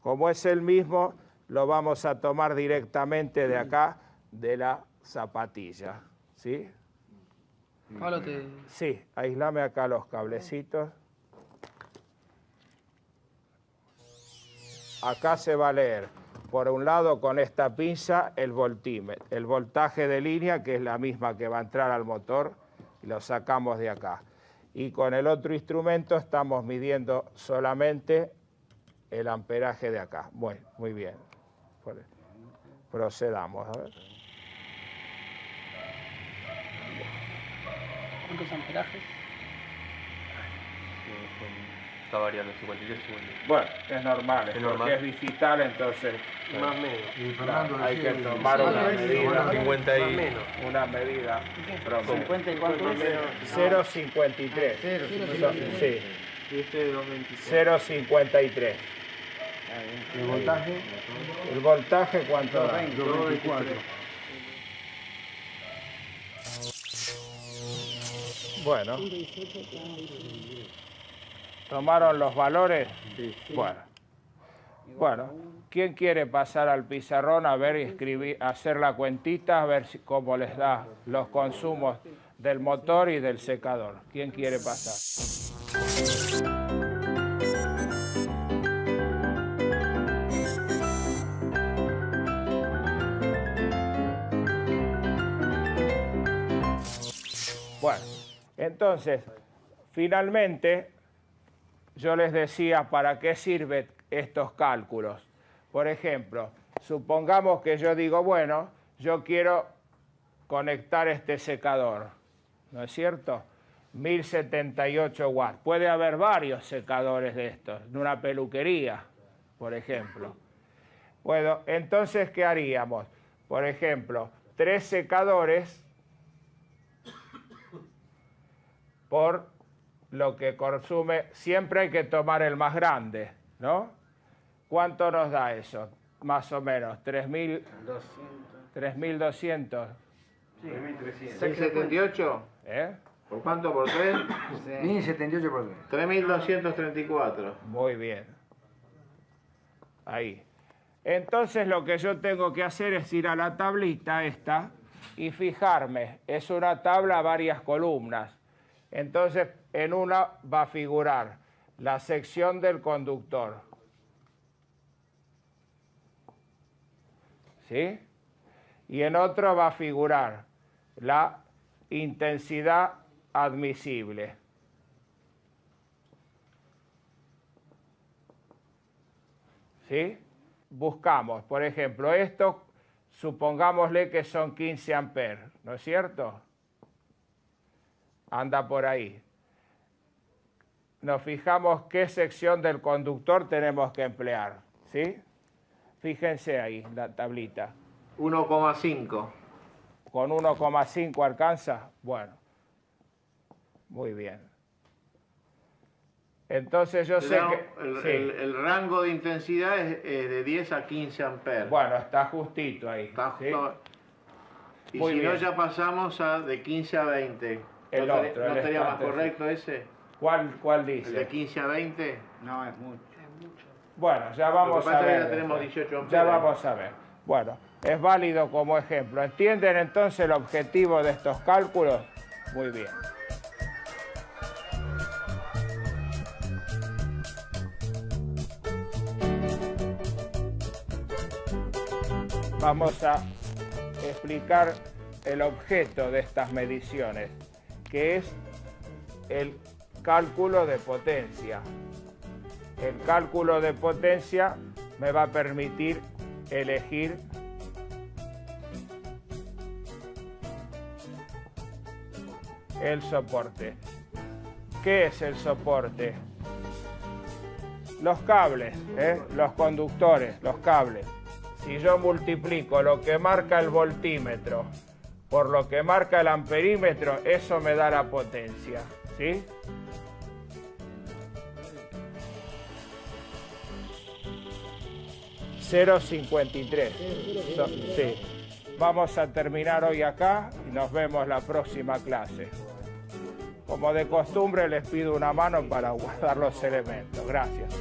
Speaker 1: Como es el mismo, lo vamos a tomar directamente de acá, de la zapatilla. ¿Sí?
Speaker 7: Pablo, te...
Speaker 1: Sí, aislame acá los cablecitos. Acá se va a leer, por un lado con esta pinza, el voltímetro, el voltaje de línea, que es la misma que va a entrar al motor, y lo sacamos de acá. Y con el otro instrumento estamos midiendo solamente el amperaje de acá. Bueno, muy bien. Procedamos, a ver.
Speaker 7: ¿Cuántos amperajes?
Speaker 5: esta variable, 53 segundos?
Speaker 1: Bueno, es normal,
Speaker 5: Es
Speaker 1: porque
Speaker 5: normal.
Speaker 1: es digital, entonces
Speaker 2: Más o menos.
Speaker 3: Y Fernando
Speaker 1: hay que
Speaker 3: decía
Speaker 1: tomar una
Speaker 2: Más
Speaker 1: medida.
Speaker 5: 50
Speaker 2: Más o
Speaker 5: y...
Speaker 2: menos.
Speaker 1: Una medida promedio.
Speaker 8: 50 y cuánto es.
Speaker 1: 0,53. Sí,
Speaker 5: Y este de 2.25.
Speaker 1: 0,53.
Speaker 3: el voltaje,
Speaker 1: ¿El voltaje cuánto da?
Speaker 3: 224.
Speaker 1: Bueno. ¿Tomaron los valores? Bueno. Bueno, ¿quién quiere pasar al pizarrón a ver y escribir, hacer la cuentita, a ver cómo les da los consumos del motor y del secador? ¿Quién quiere pasar? Bueno, entonces, finalmente, yo les decía para qué sirven estos cálculos. Por ejemplo, supongamos que yo digo, bueno, yo quiero conectar este secador, ¿no es cierto? 1078 watts. Puede haber varios secadores de estos, en una peluquería, por ejemplo. Bueno, entonces, ¿qué haríamos? Por ejemplo, 3 secadores por lo que consume, siempre hay que tomar el más grande, ¿no? ¿Cuánto nos da eso? Más o menos, 3.200.
Speaker 5: 678.
Speaker 1: ¿Eh?
Speaker 5: ¿Por cuánto? ¿Por 3?
Speaker 3: 1078 por 3.
Speaker 5: 3.234.
Speaker 1: Muy bien. Ahí. Entonces lo que yo tengo que hacer es ir a la tablita esta y fijarme. Es una tabla a varias columnas. Entonces en una va a figurar la sección del conductor. ¿Sí? Y en otro va a figurar la intensidad admisible. ¿Sí? Buscamos, por ejemplo, esto, supongámosle que son 15 amperes, ¿no es cierto? Anda por ahí. Nos fijamos qué sección del conductor tenemos que emplear, ¿sí? Fíjense ahí, la tablita.
Speaker 5: 1,5.
Speaker 1: ¿Con 1,5 alcanza? Bueno, muy bien. Entonces yo sé que... sí.
Speaker 5: El rango de intensidad es de 10 a 15 amperes.
Speaker 1: Bueno, está justito ahí.
Speaker 5: Está
Speaker 1: ¿sí?
Speaker 5: justo- Y
Speaker 1: Muy
Speaker 5: si no,
Speaker 1: bien.
Speaker 5: ya pasamos a de 15 a 20.
Speaker 1: El
Speaker 5: ¿No
Speaker 1: otro, el
Speaker 5: estaría más
Speaker 1: estante,
Speaker 5: correcto ese?
Speaker 1: ¿Cuál
Speaker 5: ¿El de
Speaker 1: dice?
Speaker 5: 15 a 20?
Speaker 3: No, es mucho.
Speaker 1: Bueno, ya
Speaker 5: Lo
Speaker 1: vamos
Speaker 5: que
Speaker 1: a
Speaker 5: pasa es que
Speaker 1: ver.
Speaker 5: ya tenemos
Speaker 1: después.
Speaker 5: 18 amperes.
Speaker 1: Ya vamos a ver. Bueno, es válido como ejemplo. ¿Entienden entonces el objetivo de estos cálculos? Muy bien. Vamos a explicar el objeto de estas mediciones, que es el cálculo de potencia. El cálculo de potencia me va a permitir elegir el soporte. ¿Qué es el soporte? Los cables, los conductores, los cables. Si yo multiplico lo que marca el voltímetro por lo que marca el amperímetro, eso me da la potencia, ¿sí? .53. Sí. Vamos a terminar hoy acá y nos vemos la próxima clase. Como de costumbre les pido una mano para guardar los elementos. Gracias.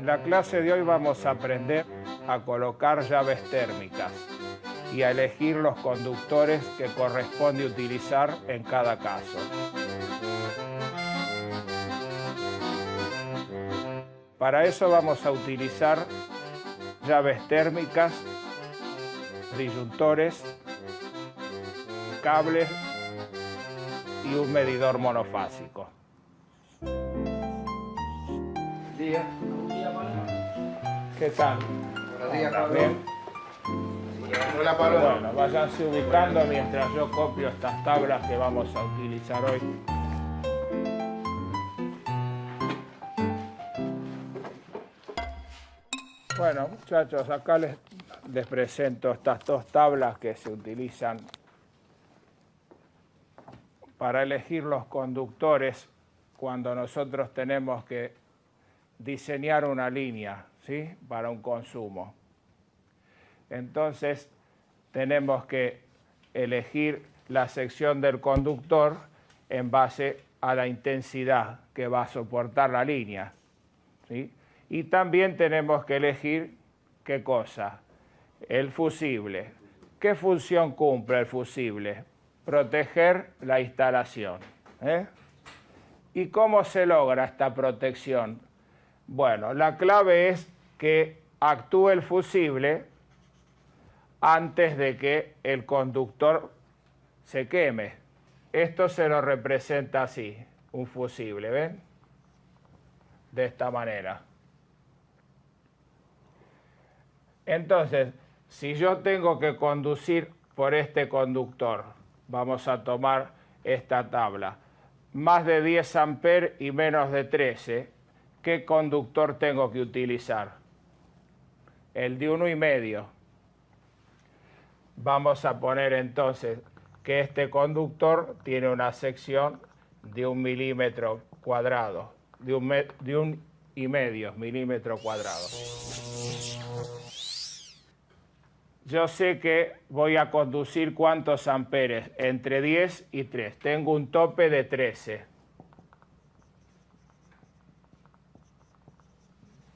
Speaker 1: la clase de hoy vamos a aprender a colocar llaves térmicas y a elegir los conductores que corresponde utilizar en cada caso. Para eso vamos a utilizar llaves térmicas, disyuntores, cables y un medidor monofásico.
Speaker 3: Día.
Speaker 1: ¿Qué tal?
Speaker 3: Buenos días, Pablo.
Speaker 1: Bien.
Speaker 6: Hola, Pablo.
Speaker 1: Bueno, váyanse ubicando mientras yo copio estas tablas que vamos a utilizar hoy. Bueno, muchachos, acá les presento estas dos tablas que se utilizan para elegir los conductores cuando nosotros tenemos que diseñar una línea, ¿sí?, para un consumo. Entonces, tenemos que elegir la sección del conductor en base a la intensidad que va a soportar la línea, ¿sí? Y también tenemos que elegir, ¿qué cosa? El fusible. ¿Qué función cumple el fusible? Proteger la instalación, ¿eh? ¿Y cómo se logra esta protección? Bueno, la clave es que actúe el fusible antes de que el conductor se queme. Esto se lo representa así, un fusible, ¿ven? De esta manera. Entonces, si yo tengo que conducir por este conductor, vamos a tomar esta tabla, más de 10 amperes y menos de 13, ¿qué conductor tengo que utilizar? El de 1,5. Vamos a poner entonces que este conductor tiene una sección de 1 milímetro cuadrado, de 1,5 milímetro cuadrado. Yo sé que voy a conducir cuántos amperes, entre 10 y 3. Tengo un tope de 13.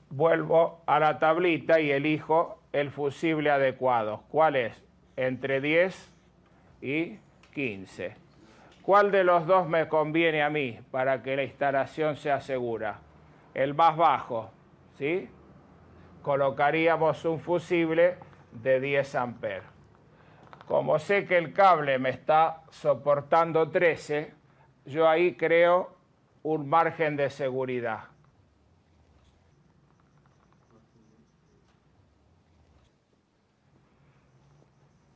Speaker 1: Vuelvo a la tablita y elijo el fusible adecuado. ¿Cuál es? Entre 10 y 15. ¿Cuál de los dos me conviene a mí para que la instalación sea segura? El más bajo, ¿sí? Colocaríamos un fusible de 10 amperes. Como sé que el cable me está soportando 13, yo ahí creo un margen de seguridad.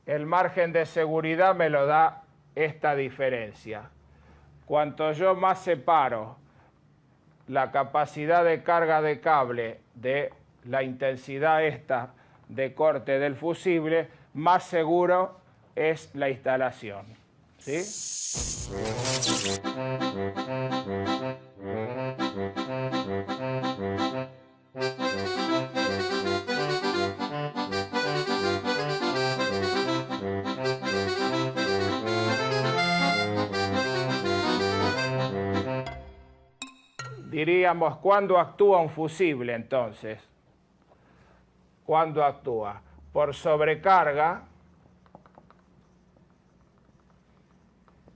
Speaker 1: El margen de seguridad me lo da esta diferencia. Cuanto yo más separo la capacidad de carga de cable de la intensidad esta de corte del fusible, más seguro es la instalación, ¿sí? Diríamos, ¿cuándo actúa un fusible entonces? ¿Cuándo actúa? Por sobrecarga.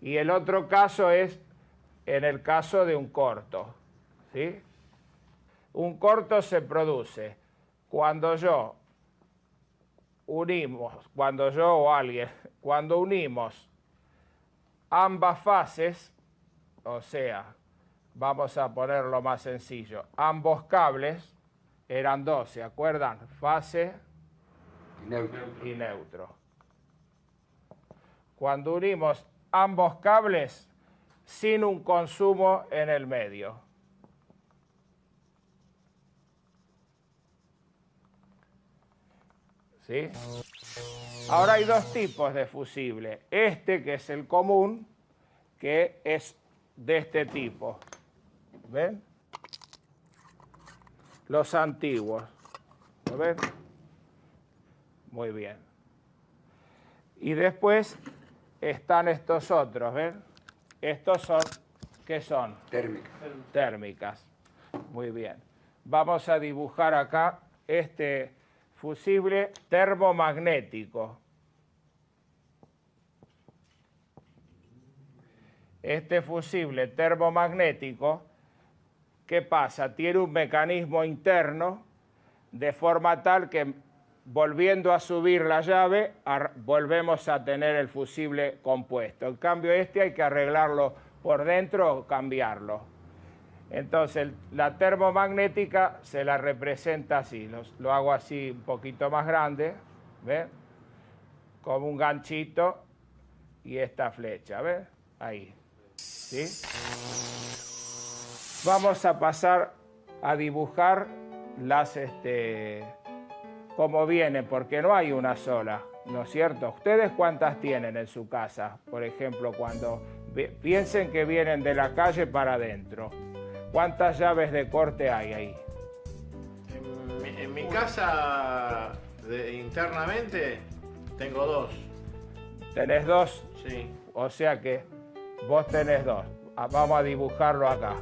Speaker 1: Y el otro caso es en el caso de un corto, ¿sí? Un corto se produce cuando cuando unimos ambas fases, o sea, vamos a ponerlo más sencillo, ambos cables eran dos, ¿se acuerdan? Fase y neutro. Cuando unimos ambos cables sin un consumo en el medio. ¿Sí? Ahora hay dos tipos de fusible. Este, que es el común, que es de este tipo. ¿Ven? Los antiguos. ¿Lo ven? Muy bien. Y después están estos otros, ¿ven? Estos son, ¿qué son?
Speaker 3: Térmica.
Speaker 1: Térmicas. Muy bien. vamos a dibujar acá este fusible termomagnético. Este fusible termomagnético, ¿qué pasa? Tiene un mecanismo interno de forma tal que volviendo a subir la llave, volvemos a tener el fusible compuesto. En cambio, este hay que arreglarlo por dentro o cambiarlo. Entonces, la termomagnética se la representa así. Lo hago así un poquito más grande, ¿ves? Como un ganchito y esta flecha, ¿ves? Ahí, ¿sí? Vamos a pasar a dibujar las, como vienen, porque no hay una sola, ¿no es cierto? ¿Ustedes cuántas tienen en su casa? Por ejemplo, cuando piensen que vienen de la calle para adentro, ¿cuántas llaves de corte hay ahí?
Speaker 6: En mi casa, internamente, tengo 2.
Speaker 1: ¿Tenés 2?
Speaker 6: Sí.
Speaker 1: O sea que vos tenés 2. Vamos a dibujarlo acá.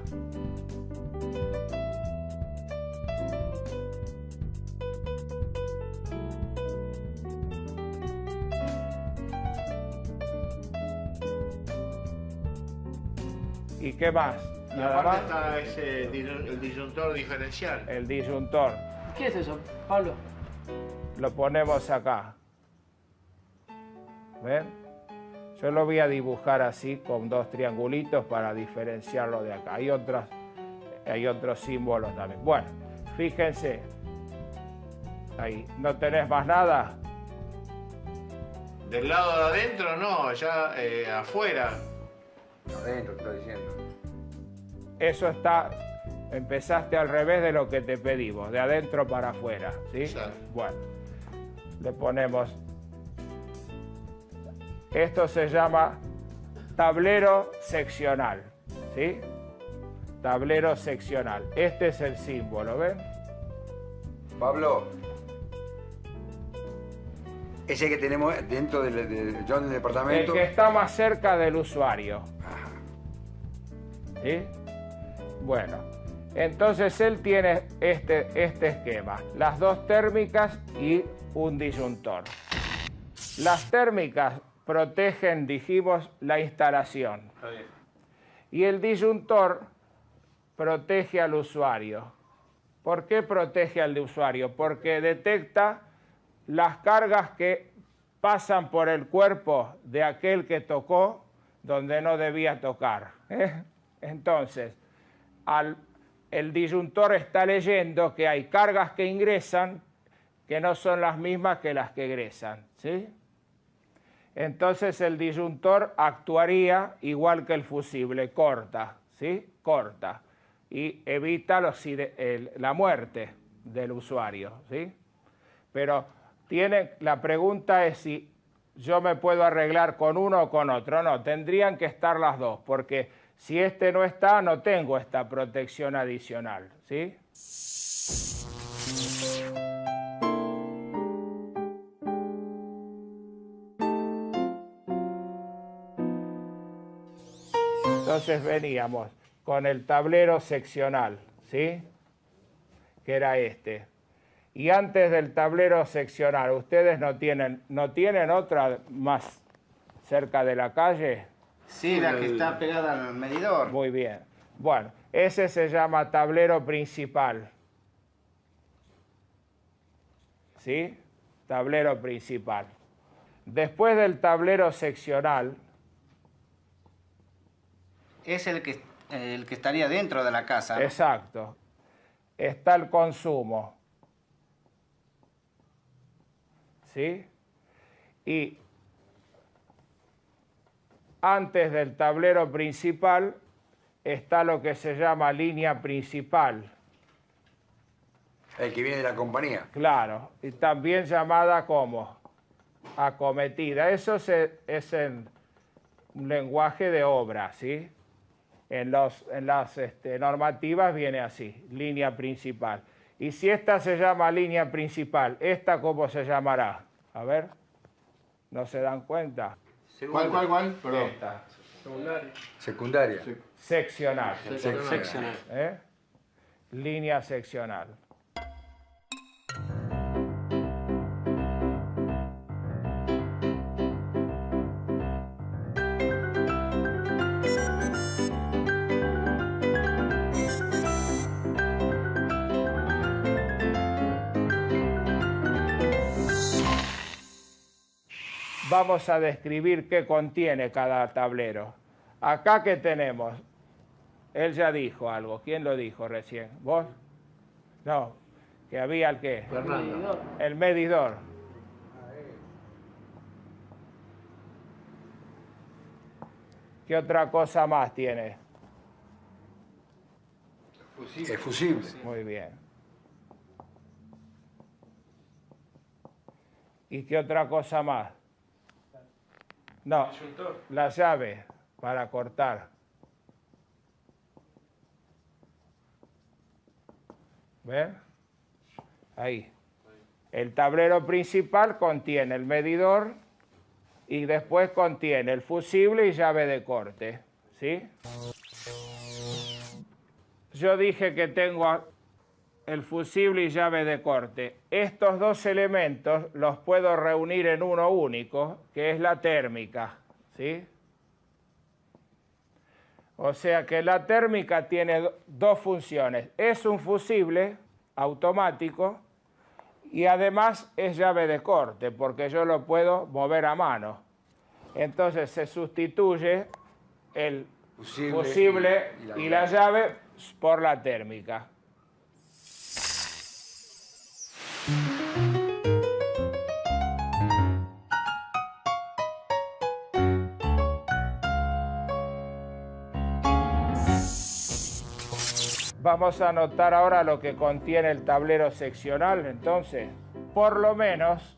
Speaker 1: ¿Y qué más?
Speaker 6: Y
Speaker 1: Nada
Speaker 6: aparte
Speaker 1: más.
Speaker 6: está el disyuntor diferencial.
Speaker 1: El disyuntor.
Speaker 7: ¿Qué es eso, Pablo?
Speaker 1: Lo ponemos acá. ¿Ven? Yo lo voy a dibujar así con 2 triangulitos para diferenciarlo de acá. Hay otros símbolos también. Bueno, fíjense. Ahí. ¿No tenés más nada?
Speaker 6: Del lado de adentro no, ya afuera.
Speaker 3: Adentro, estoy diciendo.
Speaker 1: Eso está, empezaste al revés de lo que te pedimos, de adentro para afuera, ¿sí?
Speaker 6: Exacto.
Speaker 1: Bueno, le ponemos, esto se llama tablero seccional, ¿sí? Tablero seccional, este es el símbolo, ¿ven?
Speaker 3: Pablo, ese que tenemos dentro del departamento.
Speaker 1: El que está más cerca del usuario.
Speaker 3: Ajá.
Speaker 1: ¿Sí? Bueno, entonces él tiene este esquema, las 2 térmicas y un disyuntor. Las térmicas protegen, dijimos, la instalación. Y el disyuntor protege al usuario. ¿Por qué protege al usuario? Porque detecta las cargas que pasan por el cuerpo de aquel que tocó donde no debía tocar. Entonces, el disyuntor está leyendo que hay cargas que ingresan que no son las mismas que las que egresan, ¿sí? Entonces el disyuntor actuaría igual que el fusible, corta, ¿sí? Corta y evita la muerte del usuario, ¿sí? Pero la pregunta es si yo me puedo arreglar con uno o con otro. No, tendrían que estar las 2, porque si este no está, no tengo esta protección adicional, ¿sí? Entonces veníamos con el tablero seccional, ¿sí? Que era este. Y antes del tablero seccional, ¿ustedes no tienen otra más cerca de la calle?
Speaker 8: Sí, la que está pegada al medidor.
Speaker 1: Muy bien. Bueno, ese se llama tablero principal. ¿Sí? Tablero principal. Después del tablero seccional,
Speaker 8: Es el que estaría dentro de la casa, ¿no?
Speaker 1: exacto, está el consumo. ¿Sí? Y antes del tablero principal está lo que se llama línea principal.
Speaker 3: El que viene de la compañía.
Speaker 1: Claro, y también llamada como acometida. Eso es en un lenguaje de obra, ¿sí? En las normativas viene así, línea principal. Y si esta se llama línea principal, ¿esta cómo se llamará? A ver, ¿no se dan cuenta?
Speaker 6: ¿Cuál? Perdón.
Speaker 1: Esta.
Speaker 5: Secundario.
Speaker 3: Secundaria.
Speaker 1: Seccional.
Speaker 2: Seccional.
Speaker 1: ¿Eh? línea seccional. Vamos a describir qué contiene cada tablero. Acá, ¿qué tenemos? Él ya dijo algo. ¿Quién lo dijo recién? ¿Vos? No. ¿Que había el qué?
Speaker 5: Fernando.
Speaker 1: El medidor. ¿Qué otra cosa más tiene?
Speaker 3: El fusible.
Speaker 1: Muy bien. ¿Y qué otra cosa más? No, la llave para cortar. ¿Ven? Ahí. El tablero principal contiene el medidor y después contiene el fusible y llave de corte. ¿Sí? Yo dije que tengo el fusible y llave de corte. Estos dos elementos los puedo reunir en uno único, que es la térmica, ¿sí? O sea que la térmica tiene dos funciones. Es un fusible automático y además es llave de corte, porque yo lo puedo mover a mano. Entonces se sustituye el fusible y la llave por la térmica. Vamos a anotar ahora lo que contiene el tablero seccional, entonces, por lo menos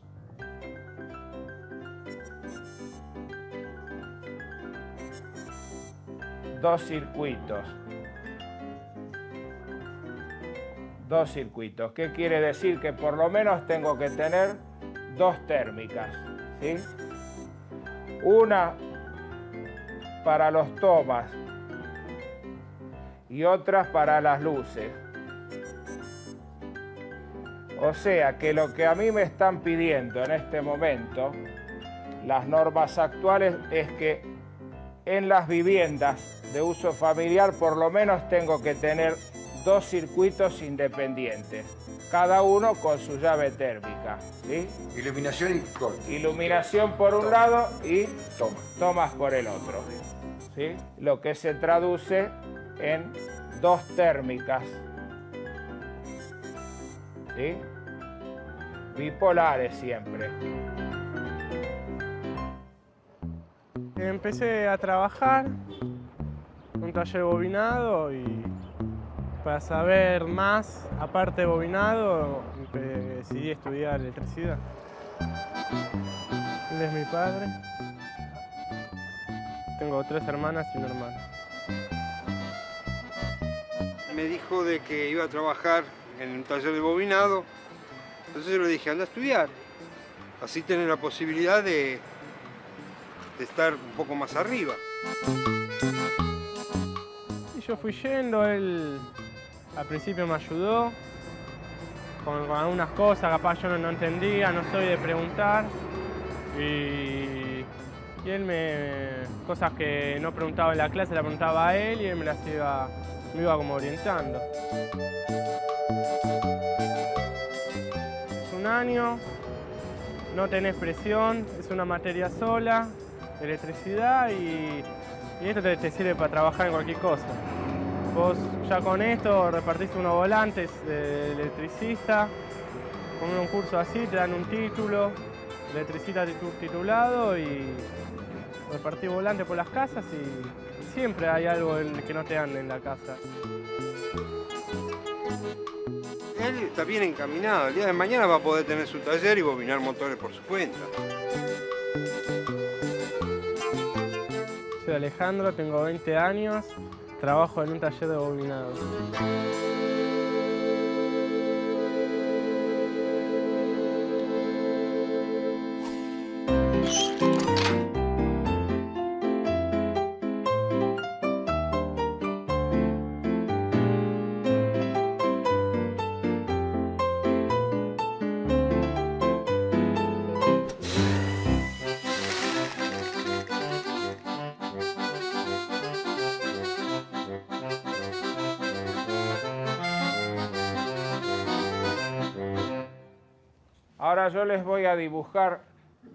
Speaker 1: dos circuitos. Dos circuitos. ¿Qué quiere decir? Que por lo menos tengo que tener dos térmicas, ¿sí? Una para los tomas y otras para las luces. O sea que lo que a mí me están pidiendo en este momento, las normas actuales, es que en las viviendas de uso familiar por lo menos tengo que tener dos circuitos independientes, cada uno con su llave térmica, ¿sí?
Speaker 3: Iluminación y corte.
Speaker 1: Iluminación por un lado y tomas por el otro, ¿sí? Lo que se traduce en dos térmicas, ¿sí? Bipolares siempre.
Speaker 9: Empecé a trabajar en un taller de bobinado y para saber más, aparte de bobinado, decidí estudiar electricidad. Él es mi padre. Tengo 3 hermanas y un hermano.
Speaker 10: Me dijo de que iba a trabajar en un taller de bobinado, entonces yo le dije, anda a estudiar. Así tener la posibilidad de estar un poco más arriba.
Speaker 9: Y yo fui yendo, él al principio me ayudó con algunas cosas, capaz yo no entendía, no soy de preguntar. Y él cosas que no preguntaba en la clase, las preguntaba a él y él me iba como orientando. Es un año, no tenés presión, es una materia sola, electricidad y esto te sirve para trabajar en cualquier cosa. Vos ya con esto repartís unos volantes de electricista, con un curso así te dan un título, electricista titulado y repartís volantes por las casas y siempre hay algo que no te dan en la casa.
Speaker 10: Él está bien encaminado, el día de mañana va a poder tener su taller y bobinar motores por su cuenta.
Speaker 9: Soy Alejandro, tengo 20 años, trabajo en un taller de bobinado.
Speaker 1: Ahora yo les voy a dibujar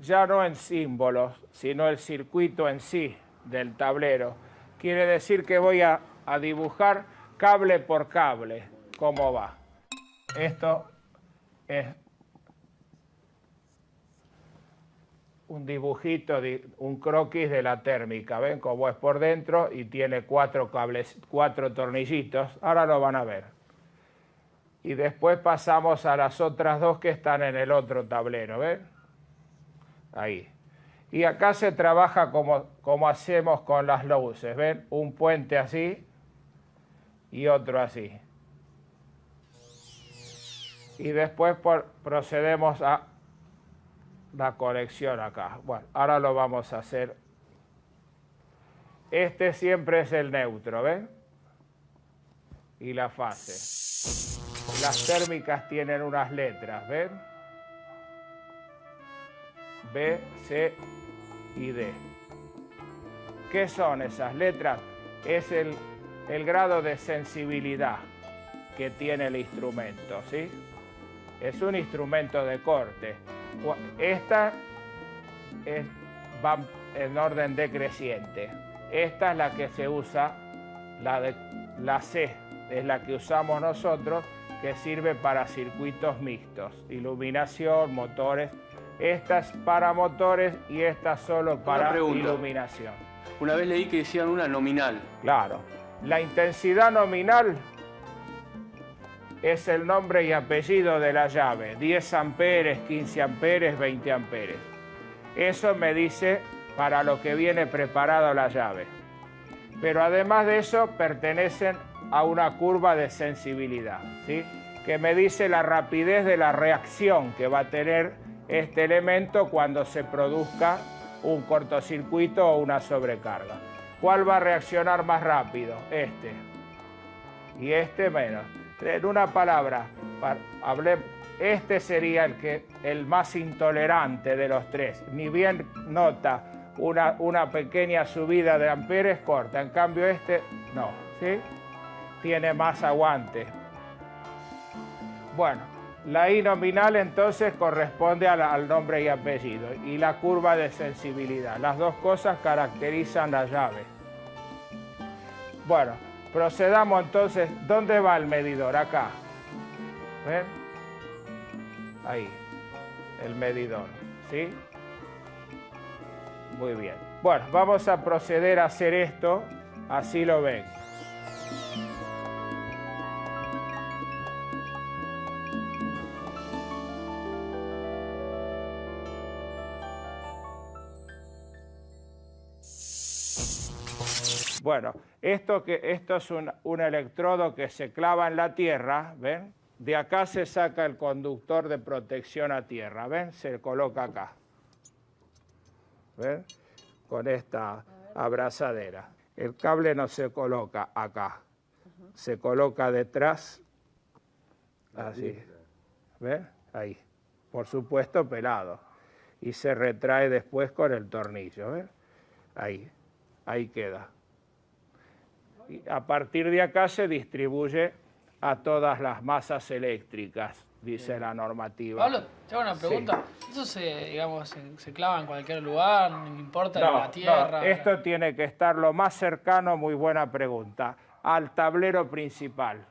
Speaker 1: ya no en símbolos, sino el circuito en sí del tablero. Quiere decir que voy a dibujar cable por cable cómo va. Esto es un dibujito, un croquis de la térmica. ¿Ven cómo es por dentro? Y tiene 4 cables, 4 tornillitos. Ahora lo van a ver. Y después pasamos a las otras 2 que están en el otro tablero. ¿Ven? Ahí. Y acá se trabaja como hacemos con las luces. ¿Ven? Un puente así y otro así. Y después procedemos a la conexión acá. Bueno, ahora lo vamos a hacer. Este siempre es el neutro, ¿ven? Y la fase. Las térmicas tienen unas letras, ¿ven? B, C y D. ¿Qué son esas letras? Es el grado de sensibilidad que tiene el instrumento, ¿sí? Es un instrumento de corte. Esta va en orden decreciente. Esta es la que se usa, la C, es la que usamos nosotros, que sirve para circuitos mixtos, iluminación, motores. Esta es para motores y esta solo para iluminación.
Speaker 5: Una vez leí que decían una nominal.
Speaker 1: Claro. La intensidad nominal es el nombre y apellido de la llave. 10 amperes, 15 amperes, 20 amperes. Eso me dice para lo que viene preparado la llave. Pero además de eso pertenecen a una curva de sensibilidad, ¿sí? Que me dice la rapidez de la reacción que va a tener este elemento cuando se produzca un cortocircuito o una sobrecarga. ¿Cuál va a reaccionar más rápido? Este. Y este menos. En una palabra, este sería el más intolerante de los 3. Ni bien nota una pequeña subida de amperes, corta. En cambio este, no, ¿sí? Tiene más aguante. Bueno, la I nominal entonces corresponde al nombre y apellido y la curva de sensibilidad. Las dos cosas caracterizan la llave. Bueno, procedamos entonces. ¿Dónde va el medidor? Acá. ¿Ven? Ahí, el medidor, ¿sí? Muy bien. Bueno, vamos a proceder a hacer esto, así lo ven. Bueno, esto es un electrodo que se clava en la tierra, ¿ven? De acá se saca el conductor de protección a tierra, ¿ven? Se coloca acá, ¿ven? Con esta abrazadera. El cable no se coloca acá, se coloca detrás, así, ¿ven? Ahí, por supuesto pelado, y se retrae después con el tornillo, ¿ven? Ahí queda. Y a partir de acá se distribuye a todas las masas eléctricas, dice la normativa.
Speaker 7: Pablo, te hago una pregunta. Sí. ¿Eso se clava en cualquier lugar? ¿No importa la tierra?
Speaker 1: No, esto tiene que estar lo más cercano, muy buena pregunta, al tablero principal.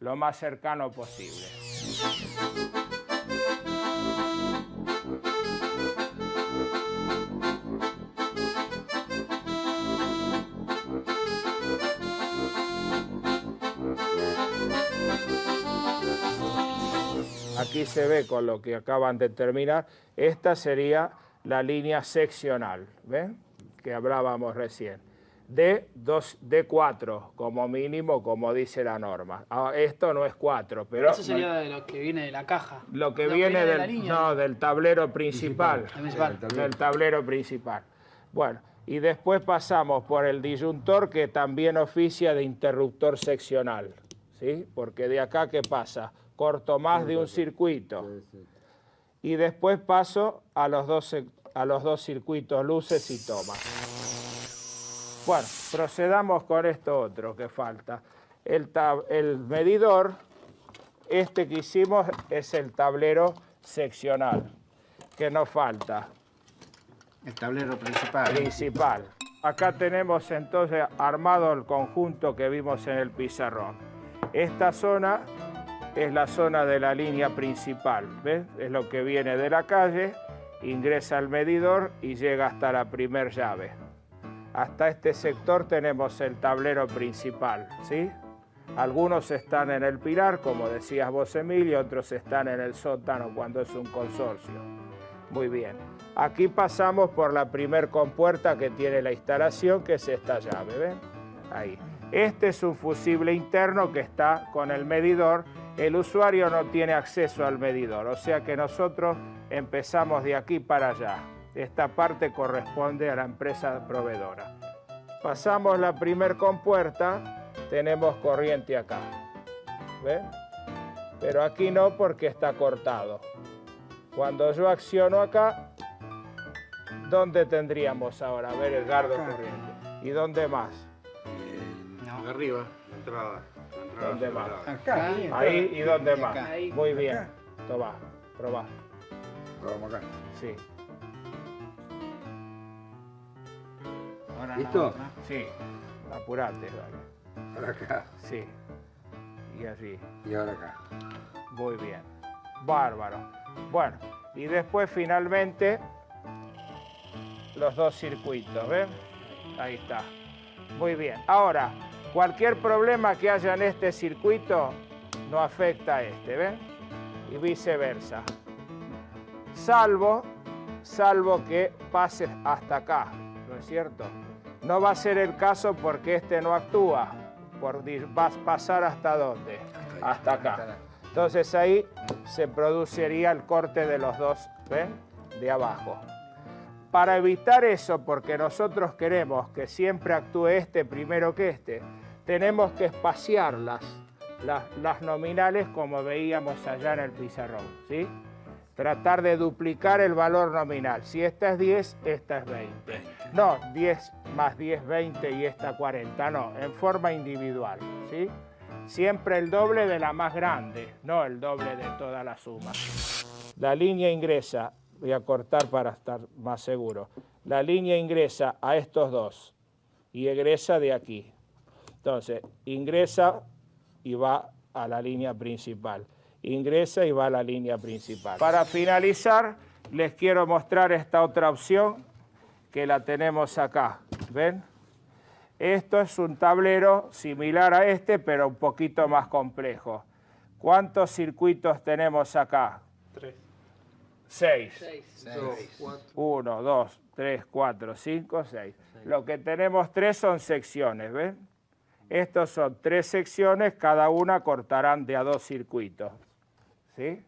Speaker 1: Lo más cercano posible. Aquí se ve con lo que acaban de terminar. Esta sería la línea seccional, ¿ven? Que hablábamos recién. D4 como mínimo, como dice la norma. Esto no es 4, pero...
Speaker 7: Eso sería de lo que viene de la caja.
Speaker 1: Lo que viene del tablero principal. Del tablero principal. Bueno, y después pasamos por el disyuntor, que también oficia de interruptor seccional, ¿sí? Porque de acá, ¿qué pasa? Corto más de un circuito. Y después paso a los dos circuitos, luces y tomas. Bueno, procedamos con esto otro que falta. El medidor, este que hicimos, es el tablero seccional. ¿Qué nos falta?
Speaker 8: El tablero principal.
Speaker 1: Principal. Acá tenemos entonces armado el conjunto que vimos en el pizarrón. Esta zona es la zona de la línea principal, ¿ves? Es lo que viene de la calle, ingresa al medidor y llega hasta la primer llave. Hasta este sector tenemos el tablero principal, ¿sí? Algunos están en el pilar, como decías vos, Emilio, otros están en el sótano cuando es un consorcio. Muy bien. Aquí pasamos por la primer compuerta que tiene la instalación, que es esta llave, ¿ven? Ahí. Este es un fusible interno que está con el medidor. El usuario no tiene acceso al medidor, o sea que nosotros empezamos de aquí para allá. Esta parte corresponde a la empresa proveedora. Pasamos la primer compuerta, tenemos corriente acá. ¿Ven? Pero aquí no, porque está cortado. Cuando yo acciono acá, ¿dónde tendríamos ahora? A ver, Edgardo, corriente. ¿Y dónde más?
Speaker 10: Arriba, la entrada.
Speaker 1: ¿Dónde más?
Speaker 8: Acá.
Speaker 1: Ahí, ¿y dónde más?
Speaker 8: Ahí.
Speaker 1: Muy bien. Toma, probá.
Speaker 3: Probamos acá.
Speaker 1: Sí.
Speaker 8: Ahora
Speaker 3: ¿Listo?
Speaker 8: no.
Speaker 1: Sí. Apurate, vale.
Speaker 3: Ahora acá.
Speaker 1: Sí. Y así.
Speaker 3: Y ahora acá.
Speaker 1: Muy bien. Bárbaro. Bueno, y después finalmente los dos circuitos, ¿ven? Ahí está. Muy bien. Ahora, cualquier problema que haya en este circuito no afecta a este, ¿ven? Y viceversa. Salvo que pase hasta acá, ¿no es cierto? No va a ser el caso porque este no actúa. Va a pasar ¿hasta dónde? Hasta acá. Entonces ahí se produciría el corte de los dos, ¿ven? De abajo. Para evitar eso, porque nosotros queremos que siempre actúe este primero que este, tenemos que espaciar las nominales como veíamos allá en el pizarrón, ¿sí? Tratar de duplicar el valor nominal. Si esta es 10, esta es 20. No, 10 más 10, 20 y esta 40, no, en forma individual, ¿sí? Siempre el doble de la más grande, no el doble de toda la suma. La línea ingresa, voy a cortar para estar más seguro. La línea ingresa a estos dos y egresa de aquí. Entonces, ingresa y va a la línea principal. Ingresa y va a la línea principal. Para finalizar, les quiero mostrar esta otra opción que la tenemos acá. ¿Ven? Esto es un tablero similar a este, pero un poquito más complejo. ¿Cuántos circuitos tenemos acá?
Speaker 5: 3.
Speaker 1: 6. 1, 2, 3, 4, 5, 6. Lo que tenemos 3 son secciones, ¿ven? Estos son 3 secciones, cada una cortarán de a 2 circuitos. ¿Sí?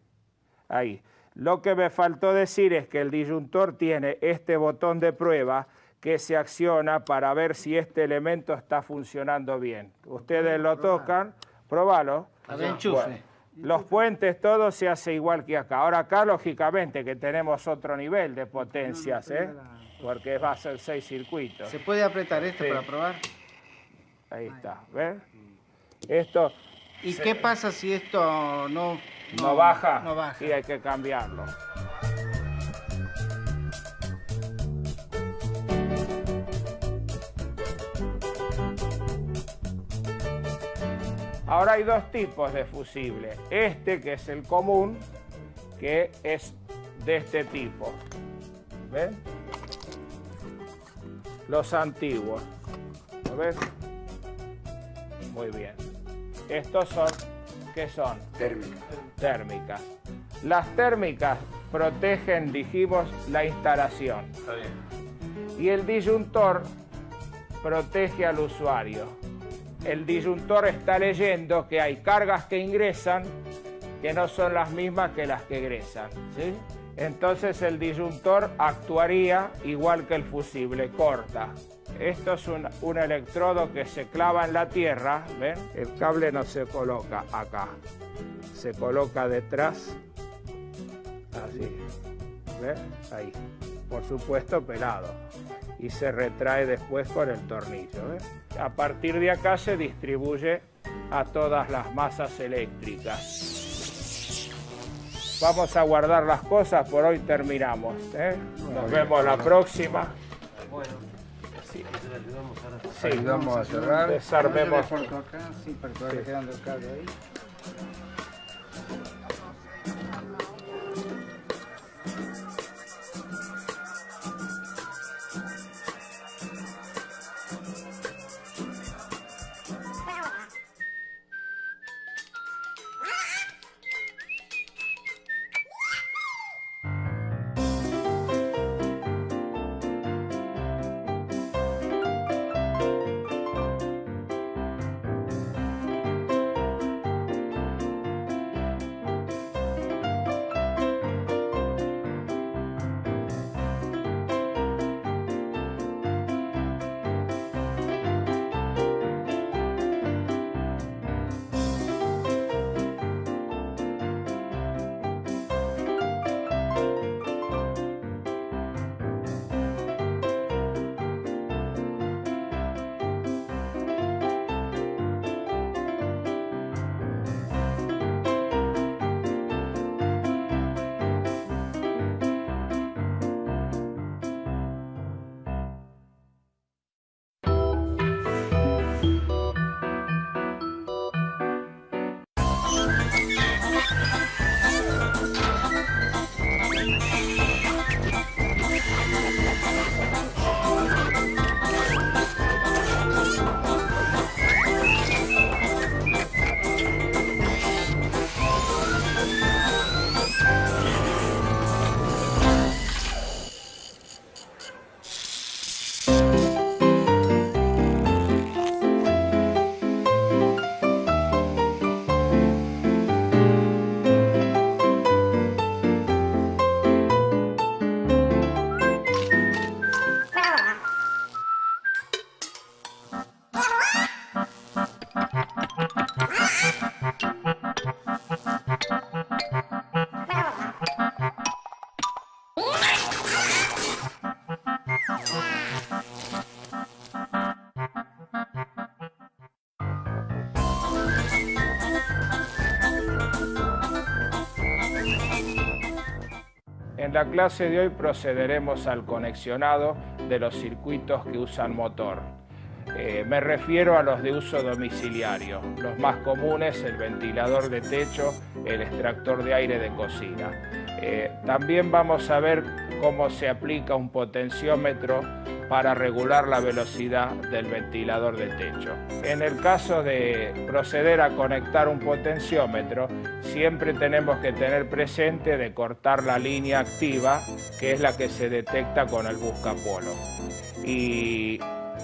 Speaker 1: Ahí. Lo que me faltó decir es que el disyuntor tiene este botón de prueba que se acciona para ver si este elemento está funcionando bien. Ustedes lo tocan, probalo.
Speaker 8: A ver, enchufe.
Speaker 1: Bueno, los puentes, todo se hace igual que acá. Ahora acá, lógicamente, que tenemos otro nivel de potencias, ¿eh? Porque va a ser 6 circuitos.
Speaker 8: ¿Se puede apretar esto para probar?
Speaker 1: Ahí está, ¿ves? Esto...
Speaker 8: ¿Y qué pasa si esto no
Speaker 1: baja?
Speaker 8: No baja.
Speaker 1: Y hay que cambiarlo. Ahora hay 2 tipos de fusible. Este, que es el común, que es de este tipo. ¿Ven? Los antiguos. ¿Lo ves? Muy bien. Estos son, ¿qué son?
Speaker 3: Térmica.
Speaker 1: Térmicas. Las térmicas protegen, dijimos, la instalación.
Speaker 5: Está bien.
Speaker 1: Y el disyuntor protege al usuario. El disyuntor está leyendo que hay cargas que ingresan que no son las mismas que las que egresan, ¿sí? Entonces el disyuntor actuaría igual que el fusible, corta. Esto es un electrodo que se clava en la tierra, ¿ven? El cable no se coloca acá, se coloca detrás, así, ¿ven? Ahí, por supuesto pelado, y se retrae después con el tornillo, ¿ven? A partir de acá se distribuye a todas las masas eléctricas. vamos a guardar las cosas, por hoy terminamos. Nos vemos la próxima.
Speaker 2: Bueno,
Speaker 1: Sí.
Speaker 2: le ayudamos ahora.
Speaker 1: Sí,
Speaker 6: Ayudamos a cerrar.
Speaker 1: desarmemos.
Speaker 8: Yo le corto acá, sí, para que vaya quedando el cable ahí.
Speaker 1: En la clase de hoy procederemos al conexionado de los circuitos que usan motor. Me refiero a los de uso domiciliario. Los más comunes, el ventilador de techo, el extractor de aire de cocina. También vamos a ver cómo se aplica un potenciómetro para regular la velocidad del ventilador de techo. En el caso de proceder a conectar un potenciómetro, siempre tenemos que tener presente de cortar la línea activa, que es la que se detecta con el buscapolo. Y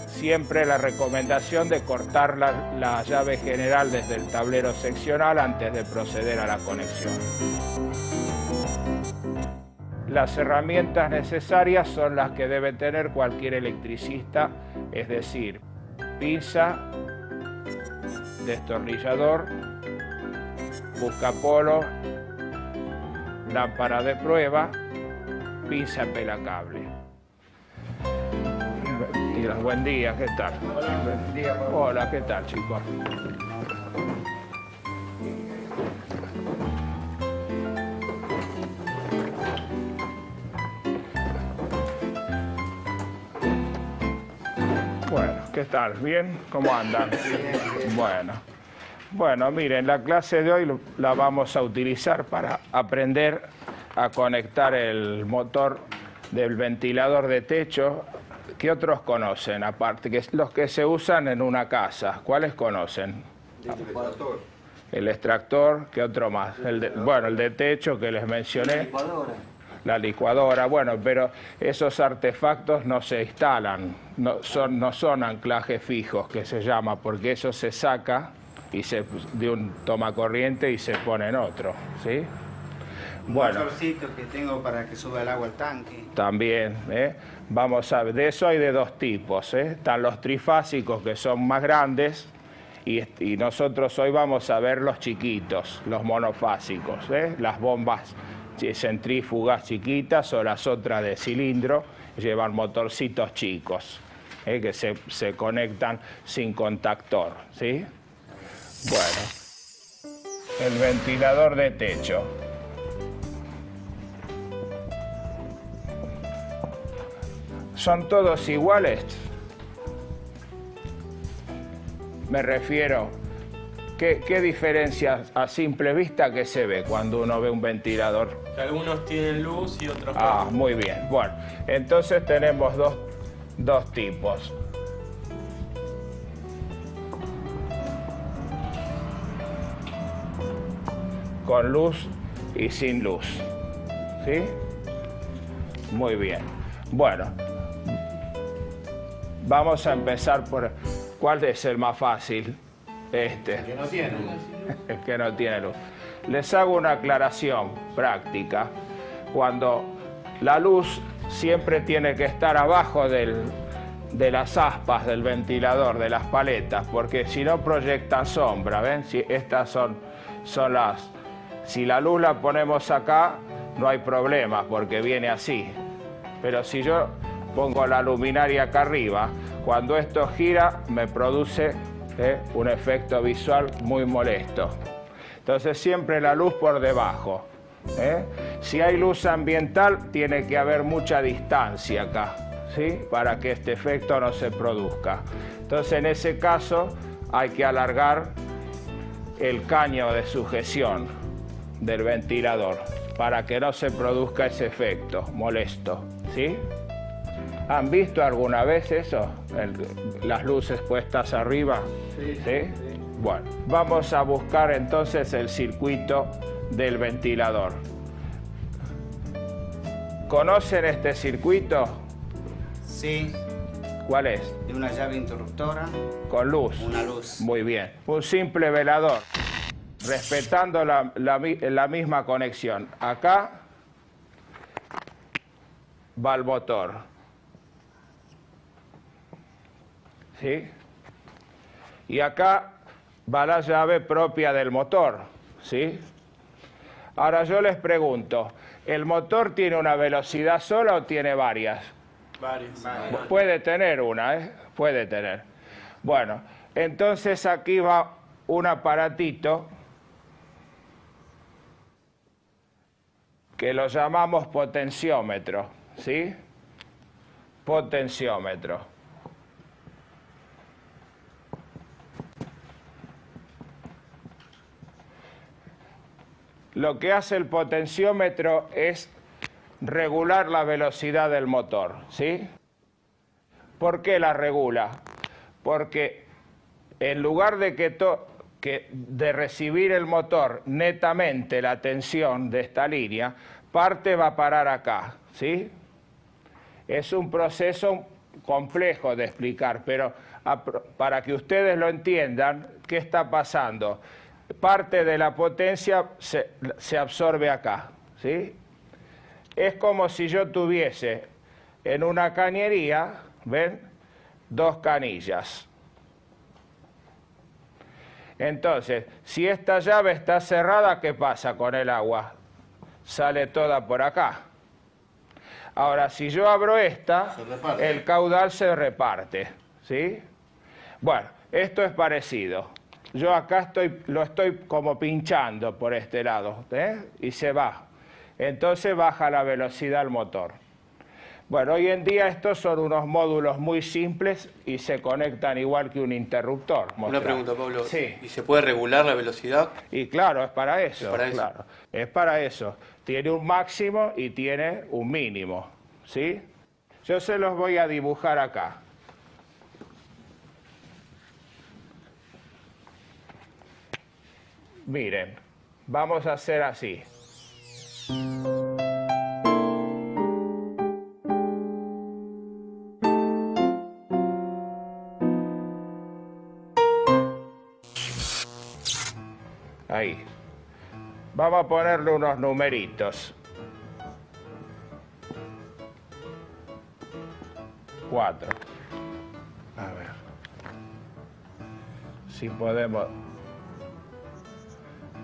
Speaker 1: siempre la recomendación de cortar la llave general desde el tablero seccional antes de proceder a la conexión. Las herramientas necesarias son las que debe tener cualquier electricista, es decir, pinza, destornillador, buscapolo, lámpara de prueba, pinza pelacable. Buen día, ¿qué tal? Hola, ¿qué tal, chicos? Bueno, ¿qué tal? ¿Bien? ¿Cómo andan? Bueno, miren, la clase de hoy la vamos a utilizar para aprender a conectar el motor del ventilador de techo. ¿Qué otros conocen? Aparte, que los que se usan en una casa. ¿Cuáles conocen? El extractor, ¿qué otro más? El de techo que les mencioné. La licuadora, bueno, pero esos artefactos no se instalan, no son anclajes fijos que se llama, porque eso se saca y de un tomacorriente y se pone en otro, ¿sí? Bueno,
Speaker 8: motorcito que tengo para que suba el agua al tanque.
Speaker 1: También, vamos a ver, de eso hay de dos tipos, están los trifásicos que son más grandes y nosotros hoy vamos a ver los chiquitos, los monofásicos, las bombas centrífugas chiquitas o las otras de cilindro llevan motorcitos chicos que se conectan sin contactor, ¿sí? Bueno, el ventilador de techo. ¿Son todos iguales? Me refiero, ¿qué diferencias a simple vista que se ve cuando uno ve un ventilador?
Speaker 9: Algunos tienen luz y otros
Speaker 1: Ah,
Speaker 9: no.
Speaker 1: muy bien. Bueno, entonces tenemos dos tipos. Con luz y sin luz. ¿Sí? Muy bien. Bueno, vamos a empezar por... ¿Cuál es el más fácil? Este.
Speaker 6: Que no tiene.
Speaker 1: El que no tiene luz. Les hago una aclaración práctica. Cuando la luz siempre tiene que estar abajo de las aspas del ventilador, de las paletas, porque si no proyectan sombra, ¿ven? Si estas son las... Si la luz la ponemos acá, no hay problema, porque viene así. Pero si yo pongo la luminaria acá arriba, cuando esto gira, me produce un efecto visual muy molesto. Entonces siempre la luz por debajo. Si hay luz ambiental, tiene que haber mucha distancia acá, ¿sí? Para que este efecto no se produzca. Entonces en ese caso hay que alargar el caño de sujeción del ventilador para que no se produzca ese efecto molesto, ¿sí? ¿Han visto alguna vez eso? Las luces puestas arriba. ¿Sí? Bueno, vamos a buscar entonces el circuito del ventilador. ¿Conocen este circuito?
Speaker 8: Sí,
Speaker 1: ¿Cuál es?
Speaker 8: de una llave interruptora,
Speaker 1: Con luz.
Speaker 8: una luz.
Speaker 1: Muy bien. Un simple velador, respetando la misma conexión. Acá va el motor. ¿Sí? Y acá va la llave propia del motor. ¿Sí? Ahora yo les pregunto, ¿el motor tiene una velocidad sola o tiene varias?
Speaker 9: Varios.
Speaker 1: Puede tener una, puede tener. Bueno, entonces aquí va un aparatito que lo llamamos potenciómetro, ¿sí? Potenciómetro. Lo que hace el potenciómetro es regular la velocidad del motor, ¿sí? ¿Por qué la regula? Porque en lugar de recibir el motor netamente la tensión de esta línea, parte va a parar acá, ¿sí? Es un proceso complejo de explicar, pero para que ustedes lo entiendan, ¿qué está pasando? Parte de la potencia se absorbe acá, ¿sí? Es como si yo tuviese en una cañería, ¿ven? 2 canillas. Entonces, si esta llave está cerrada, ¿qué pasa con el agua? Sale toda por acá. Ahora, si yo abro esta, el caudal se reparte, ¿sí? Bueno, esto es parecido. Yo acá lo estoy como pinchando por este lado, y se va. Entonces baja la velocidad del motor. Bueno, hoy en día estos son unos módulos muy simples y se conectan igual que un interruptor.
Speaker 5: Una pregunta, Pablo.
Speaker 1: Sí.
Speaker 5: ¿Y se puede regular la velocidad?
Speaker 1: Y claro, es para eso.
Speaker 5: Es para eso.
Speaker 1: Claro. Es para eso. Tiene un máximo y tiene un mínimo, ¿sí? Yo se los voy a dibujar acá. Miren, vamos a hacer así. Ahí. Vamos a ponerle unos numeritos. 4. A ver. Si podemos...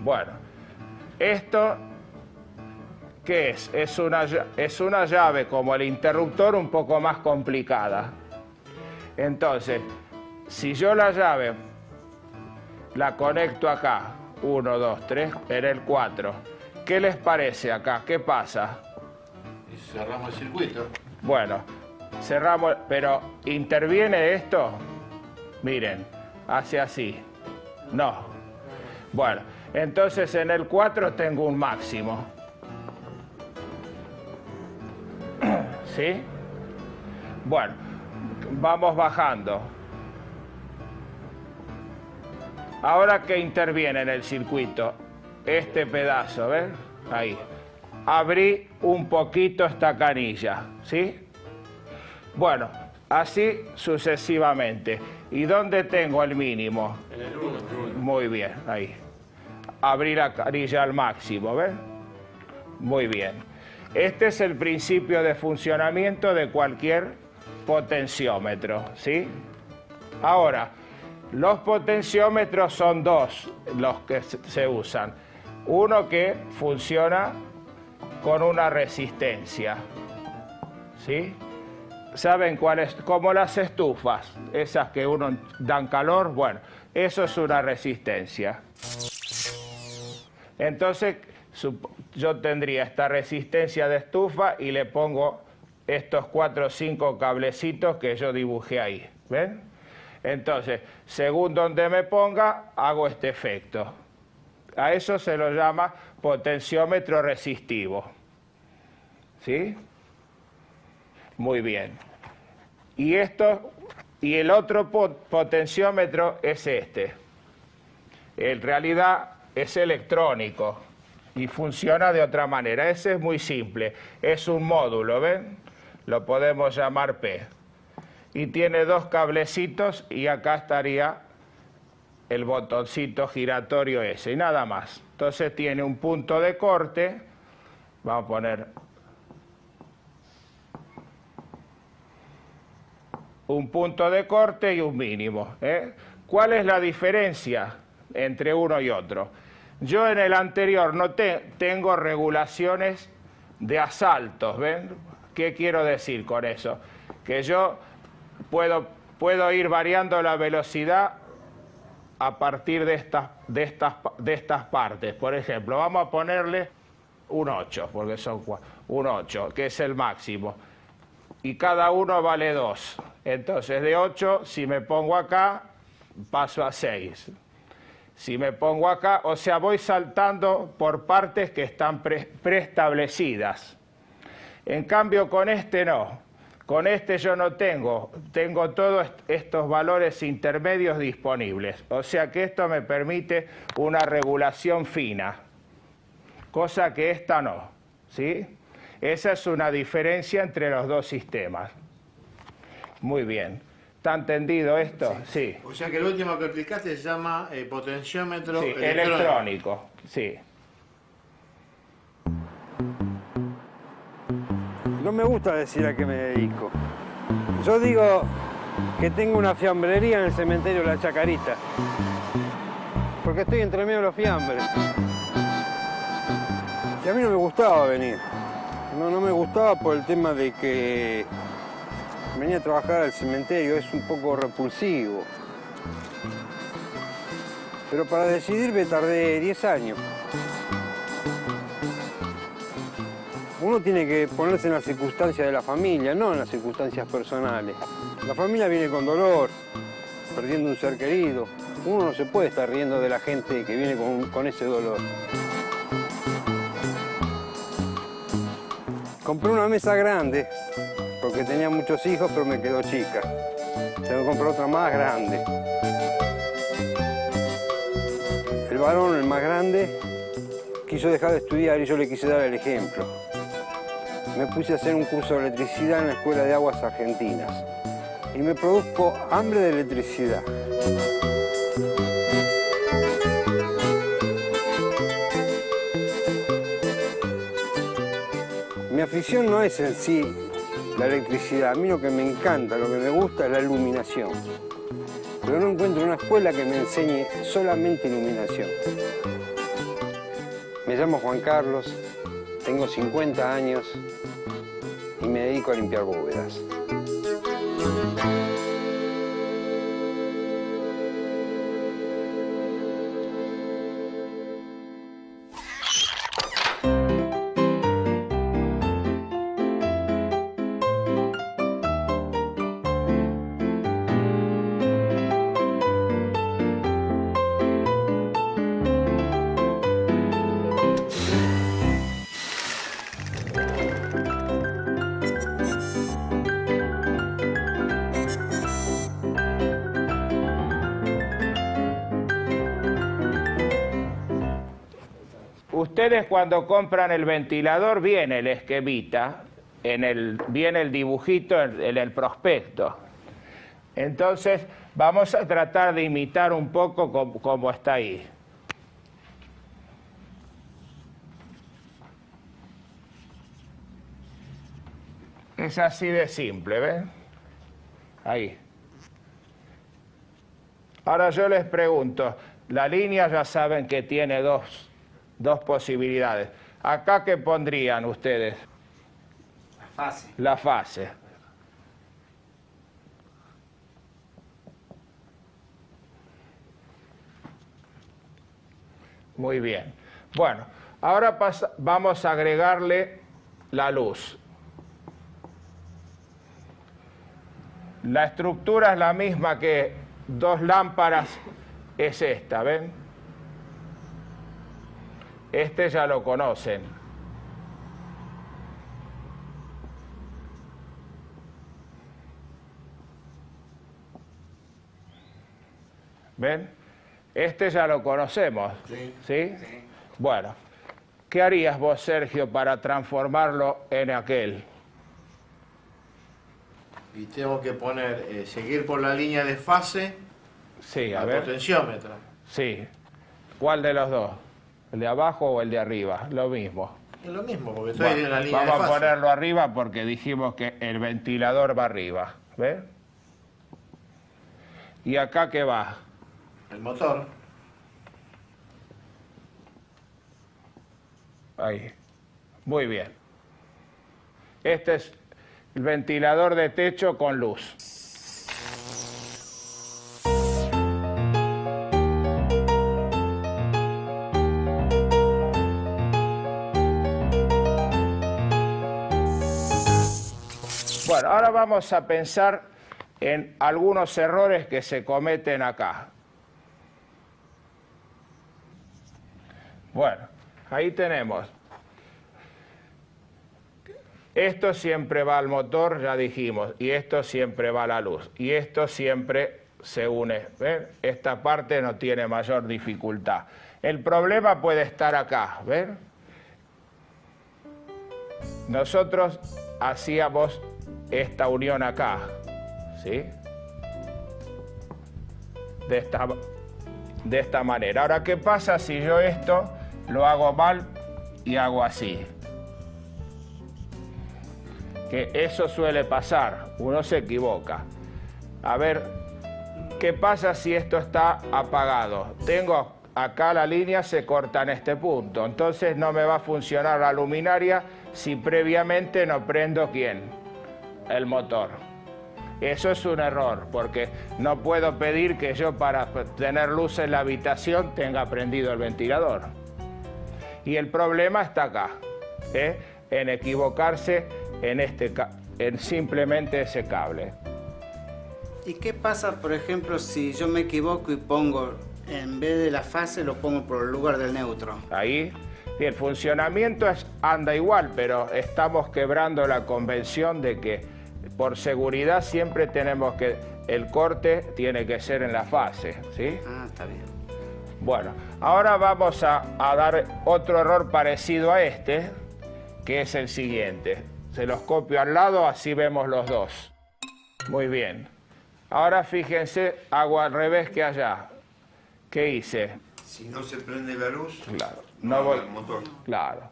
Speaker 1: Bueno, esto, ¿qué es? Es una llave como el interruptor un poco más complicada. Entonces, si yo la llave la conecto acá, 1, 2, 3, en el 4, ¿qué les parece acá? ¿Qué pasa?
Speaker 6: Y cerramos el circuito.
Speaker 1: Bueno, cerramos, pero ¿interviene esto? Miren, hace así. No. Bueno, entonces en el 4 tengo un máximo. ¿Sí? Bueno, vamos bajando. Ahora que interviene en el circuito, este pedazo, ¿ven? Ahí. Abrí un poquito esta canilla, ¿sí? Bueno, así sucesivamente. ¿Y dónde tengo el mínimo?
Speaker 5: En el 1.
Speaker 1: Muy bien, ahí. Abrí la canilla al máximo, ¿ven? Muy bien. Este es el principio de funcionamiento de cualquier potenciómetro, ¿sí? Ahora, los potenciómetros son dos los que se usan. Uno que funciona con una resistencia, ¿sí? ¿Saben cuál es? Como las estufas, esas que uno dan calor, bueno, eso es una resistencia. Entonces, yo tendría esta resistencia de estufa y le pongo estos 4 o 5 cablecitos que yo dibujé ahí, ¿ven? Entonces, según donde me ponga, hago este efecto. A eso se lo llama potenciómetro resistivo. ¿Sí? Muy bien. Y el otro potenciómetro es este. En realidad es electrónico y funciona de otra manera. Ese es muy simple. Es un módulo, ¿ven? Lo podemos llamar P. Y tiene 2 cablecitos y acá estaría el botoncito giratorio ese y nada más. Entonces tiene un punto de corte. Vamos a poner un punto de corte y un mínimo, ¿eh? ¿Cuál es la diferencia entre uno y otro? Yo en el anterior no tengo regulaciones de asaltos, ¿ven? ¿Qué quiero decir con eso? Que yo puedo ir variando la velocidad a partir de estas partes. Por ejemplo, vamos a ponerle un 8, porque son un 8, que es el máximo. Y cada uno vale 2. Entonces, de 8, si me pongo acá, paso a 6. Si me pongo acá, o sea, voy saltando por partes que están preestablecidas. En cambio, con este no. Con este yo no tengo todos estos valores intermedios disponibles. O sea que esto me permite una regulación fina, cosa que esta no, ¿sí? Esa es una diferencia entre los dos sistemas. Muy bien. ¿Está entendido esto? Sí.
Speaker 6: O sea que el último que explicaste se llama potenciómetro
Speaker 1: electrónico. Sí.
Speaker 11: No me gusta decir a qué me dedico. Yo digo que tengo una fiambrería en el cementerio de la Chacarita. Porque estoy entre medio de los fiambres. Y a mí no me gustaba venir. No me gustaba por el tema de que venía a trabajar al cementerio, es un poco repulsivo. Pero para decidirme tardé 10 años. Uno tiene que ponerse en las circunstancias de la familia, no en las circunstancias personales. La familia viene con dolor, perdiendo un ser querido. Uno no se puede estar riendo de la gente que viene con ese dolor. Compré una mesa grande, porque tenía muchos hijos, pero me quedó chica. Tengo que comprar otra más grande. El varón, el más grande, quiso dejar de estudiar y yo le quise dar el ejemplo. Me puse a hacer un curso de electricidad en la Escuela de Aguas Argentinas y me produjo hambre de electricidad. Mi afición no es en sí la electricidad, a mí lo que me encanta, lo que me gusta es la iluminación. Pero no encuentro una escuela que me enseñe solamente iluminación. Me llamo Juan Carlos, tengo 50 años y me dedico a limpiar bóvedas.
Speaker 1: Ustedes cuando compran el ventilador viene el esquemita, viene el dibujito en el prospecto. Entonces vamos a tratar de imitar un poco como está ahí. Es así de simple, ¿ven? Ahí. Ahora yo les pregunto, la línea ya saben que tiene dos posibilidades. ¿Acá qué pondrían ustedes?
Speaker 8: La fase.
Speaker 1: La fase. Muy bien. Bueno, ahora vamos a agregarle la luz. La estructura es la misma que dos lámparas, es esta, ¿ven? Este ya lo conocen. ¿Ven? Este ya lo conocemos, ¿sí? ¿Sí? Bueno, ¿qué harías vos, Sergio, para transformarlo en aquel?
Speaker 6: Y tengo que poner, seguir por la línea de fase,
Speaker 1: sí,
Speaker 6: al potenciómetro.
Speaker 1: Sí. ¿Cuál de los dos? ¿El de abajo o el de arriba? Lo mismo.
Speaker 6: Es lo mismo, porque estoy en la línea de fase.
Speaker 1: Vamos a ponerlo arriba porque dijimos que el ventilador va arriba. ¿Ves? ¿Y acá qué va?
Speaker 6: El motor.
Speaker 1: Ahí. Muy bien. Este es el ventilador de techo con luz. Bueno, ahora vamos a pensar en algunos errores que se cometen acá. Bueno, ahí tenemos. Esto siempre va al motor, ya dijimos, y esto siempre va a la luz. Y esto siempre se une. ¿Ven? Esta parte no tiene mayor dificultad. El problema puede estar acá, ¿ven? Nosotros hacíamos esta unión acá, ¿sí? De esta manera. Ahora, ¿qué pasa si yo esto lo hago mal y hago así? Que eso suele pasar, uno se equivoca. A ver, ¿qué pasa si esto está apagado? Tengo acá la línea, se corta en este punto, entonces no me va a funcionar la luminaria si previamente no prendo ¿quién? El motor. Eso es un error, porque no puedo pedir que yo para tener luz en la habitación tenga prendido el ventilador. Y el problema está acá, en equivocarse en simplemente ese cable.
Speaker 8: ¿Y qué pasa, por ejemplo, si yo me equivoco y pongo, en vez de la fase, lo pongo por el lugar del neutro?
Speaker 1: Ahí, y el funcionamiento anda igual, pero estamos quebrando la convención de que por seguridad siempre tenemos que, el corte tiene que ser en la fase, ¿sí?
Speaker 8: Ah, está bien.
Speaker 1: Bueno, ahora vamos a dar otro error parecido a este, que es el siguiente. Se los copio al lado, así vemos los dos. Muy bien. Ahora fíjense, hago al revés que allá. ¿Qué hice?
Speaker 10: Si no se prende la luz,
Speaker 1: claro, no voy
Speaker 10: el motor.
Speaker 1: Claro.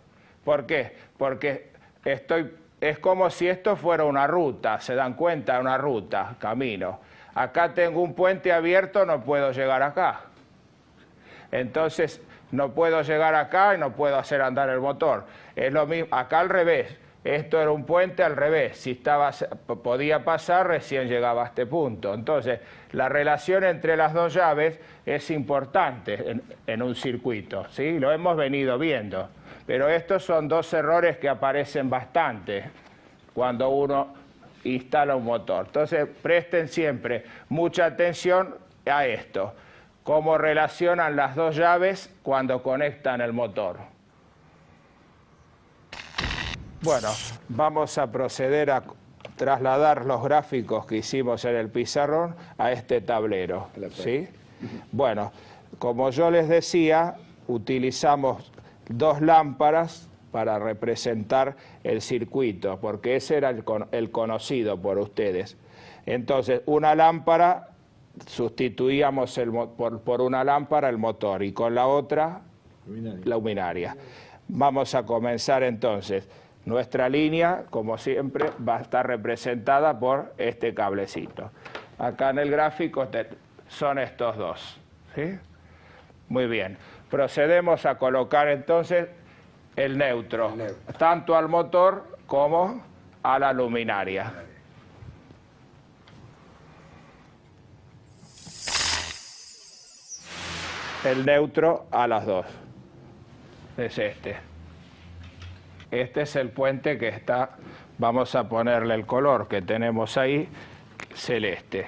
Speaker 1: ¿Por qué? Porque es como si esto fuera una ruta, ¿se dan cuenta? Una ruta, camino. Acá tengo un puente abierto, no puedo llegar acá. Entonces, no puedo llegar acá y no puedo hacer andar el motor. Es lo mismo, acá al revés. Esto era un puente al revés. Si podía pasar, recién llegaba a este punto. Entonces, la relación entre las dos llaves es importante en un circuito, ¿sí? Lo hemos venido viendo. Pero estos son dos errores que aparecen bastante cuando uno instala un motor. Entonces, presten siempre mucha atención a esto. Cómo relacionan las dos llaves cuando conectan el motor. Bueno, vamos a proceder a trasladar los gráficos que hicimos en el pizarrón a este tablero, ¿sí? Bueno, como yo les decía, utilizamos 2 lámparas para representar el circuito, porque ese era el conocido por ustedes. Entonces, una lámpara, sustituíamos por una lámpara el motor y con la otra la luminaria. Vamos a comenzar entonces. Nuestra línea, como siempre, va a estar representada por este cablecito. Acá en el gráfico son estos dos, ¿sí? Muy bien. Procedemos a colocar entonces el neutro, tanto al motor como a la luminaria. El neutro a las dos. Es este. Este es el puente que está, vamos a ponerle el color que tenemos ahí, celeste.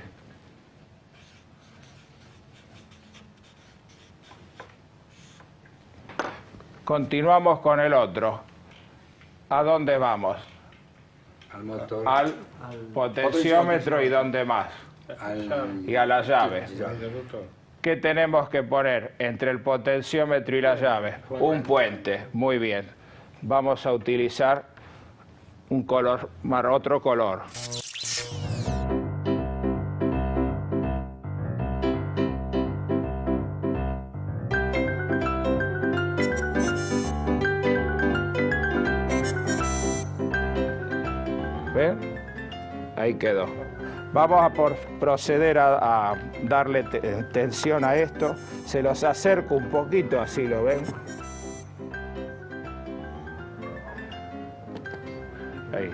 Speaker 1: Continuamos con el otro. ¿A dónde vamos?
Speaker 3: Al motor.
Speaker 1: Al potenciómetro y ¿dónde más? Y a la llave. ¿Qué tenemos que poner entre el potenciómetro y la llave? Un puente. Muy bien. Vamos a utilizar un color, otro color. ¿Ven? Ahí quedó. Vamos a proceder a darle tensión a esto. Se los acerco un poquito, así lo ven. Ahí.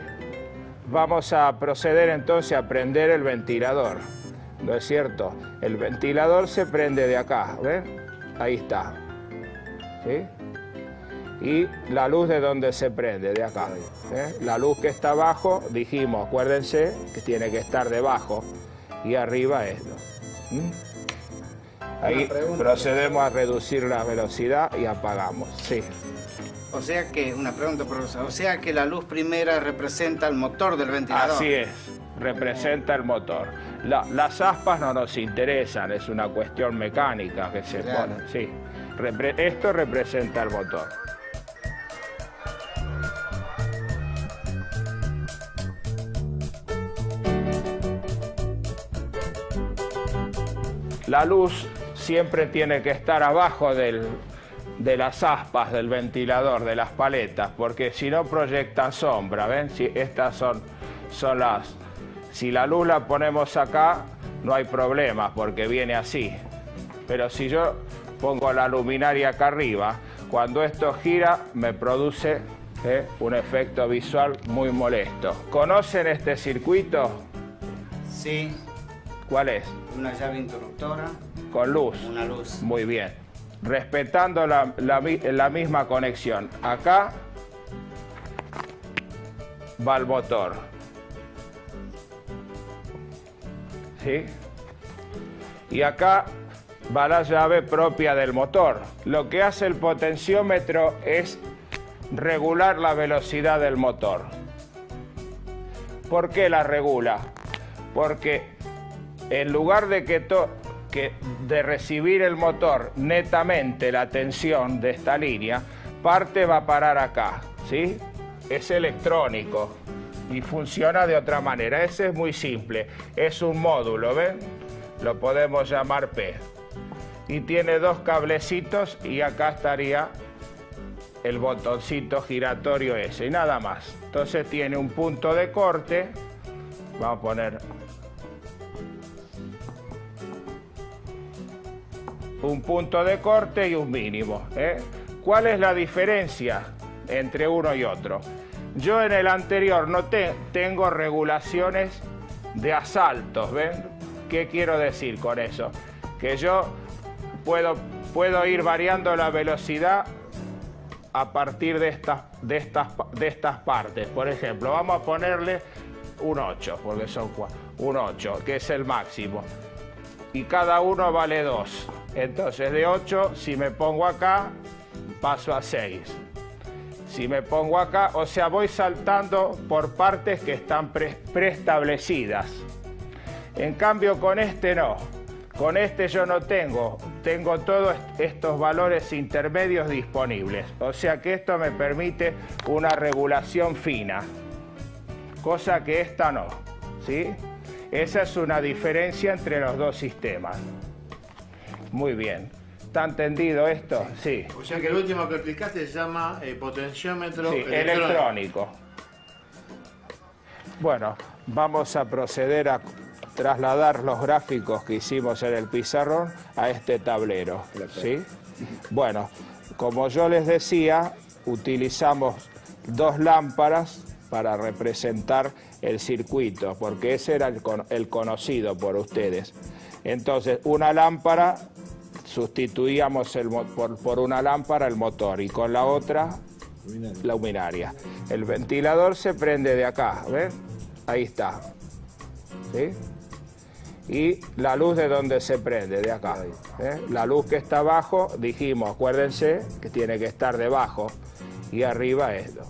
Speaker 1: Vamos a proceder entonces a prender el ventilador. ¿No es cierto? El ventilador se prende de acá, ¿ven? Ahí está. ¿Sí? Y la luz de donde se prende, de acá. La luz que está abajo, dijimos, acuérdense que tiene que estar debajo y arriba esto. Ahí procedemos a reducir la velocidad y apagamos. Sí.
Speaker 8: O sea que, una pregunta, profesor, o sea que la luz primera representa el motor del ventilador.
Speaker 1: Así es, representa el motor. Las aspas no nos interesan, es una cuestión mecánica que se pone. Sí. Esto representa el motor. La luz siempre tiene que estar abajo de las aspas del ventilador, de las paletas, porque si no proyectan sombra, ¿ven? Si estas son las... Si la luz la ponemos acá, no hay problema, porque viene así. Pero si yo pongo la luminaria acá arriba, cuando esto gira, me produce un efecto visual muy molesto. ¿Conocen este circuito?
Speaker 8: Sí.
Speaker 1: ¿Cuál es?
Speaker 8: Una llave interruptora.
Speaker 1: Con luz.
Speaker 8: Una luz.
Speaker 1: Muy bien. Respetando la misma conexión. Acá va el motor. ¿Sí? Y acá va la llave propia del motor. Lo que hace el potenciómetro es regular la velocidad del motor. ¿Por qué la regula? Porque en lugar de recibir el motor netamente la tensión de esta línea, parte va a parar acá, ¿sí? Es electrónico y funciona de otra manera. Ese es muy simple, es un módulo, ¿ven? Lo podemos llamar P. Y tiene dos cablecitos y acá estaría el botoncito giratorio ese y nada más. Entonces tiene un punto de corte, vamos a poner un punto de corte y un mínimo. ¿Cuál es la diferencia entre uno y otro? Yo en el anterior no tengo regulaciones de asaltos, ¿ven? ¿Qué quiero decir con eso? Que yo puedo ir variando la velocidad a partir de estas partes. Por ejemplo, vamos a ponerle un 8, porque son un 8, que es el máximo. Y cada uno vale 2. Entonces de 8, si me pongo acá, paso a 6. Si me pongo acá, o sea, voy saltando por partes que están preestablecidas. En cambio con este no. Con este yo no tengo todos estos valores intermedios disponibles. O sea que esto me permite una regulación fina, cosa que esta no, ¿sí? Esa es una diferencia entre los dos sistemas. Muy bien. ¿Está entendido esto? Sí.
Speaker 6: O sea que el último que explicaste se llama potenciómetro
Speaker 1: electrónico. Bueno, vamos a proceder a trasladar los gráficos que hicimos en el pizarrón a este tablero, ¿sí? Bueno, como yo les decía, utilizamos dos lámparas para representar el circuito, porque ese era el conocido por ustedes. Entonces, una lámpara, sustituíamos por una lámpara el motor y con la otra la luminaria. El ventilador se prende de acá, ¿ven? Ahí está, ¿sí? Y la luz de donde se prende, de acá. La luz que está abajo, dijimos, acuérdense que tiene que estar debajo y arriba esto.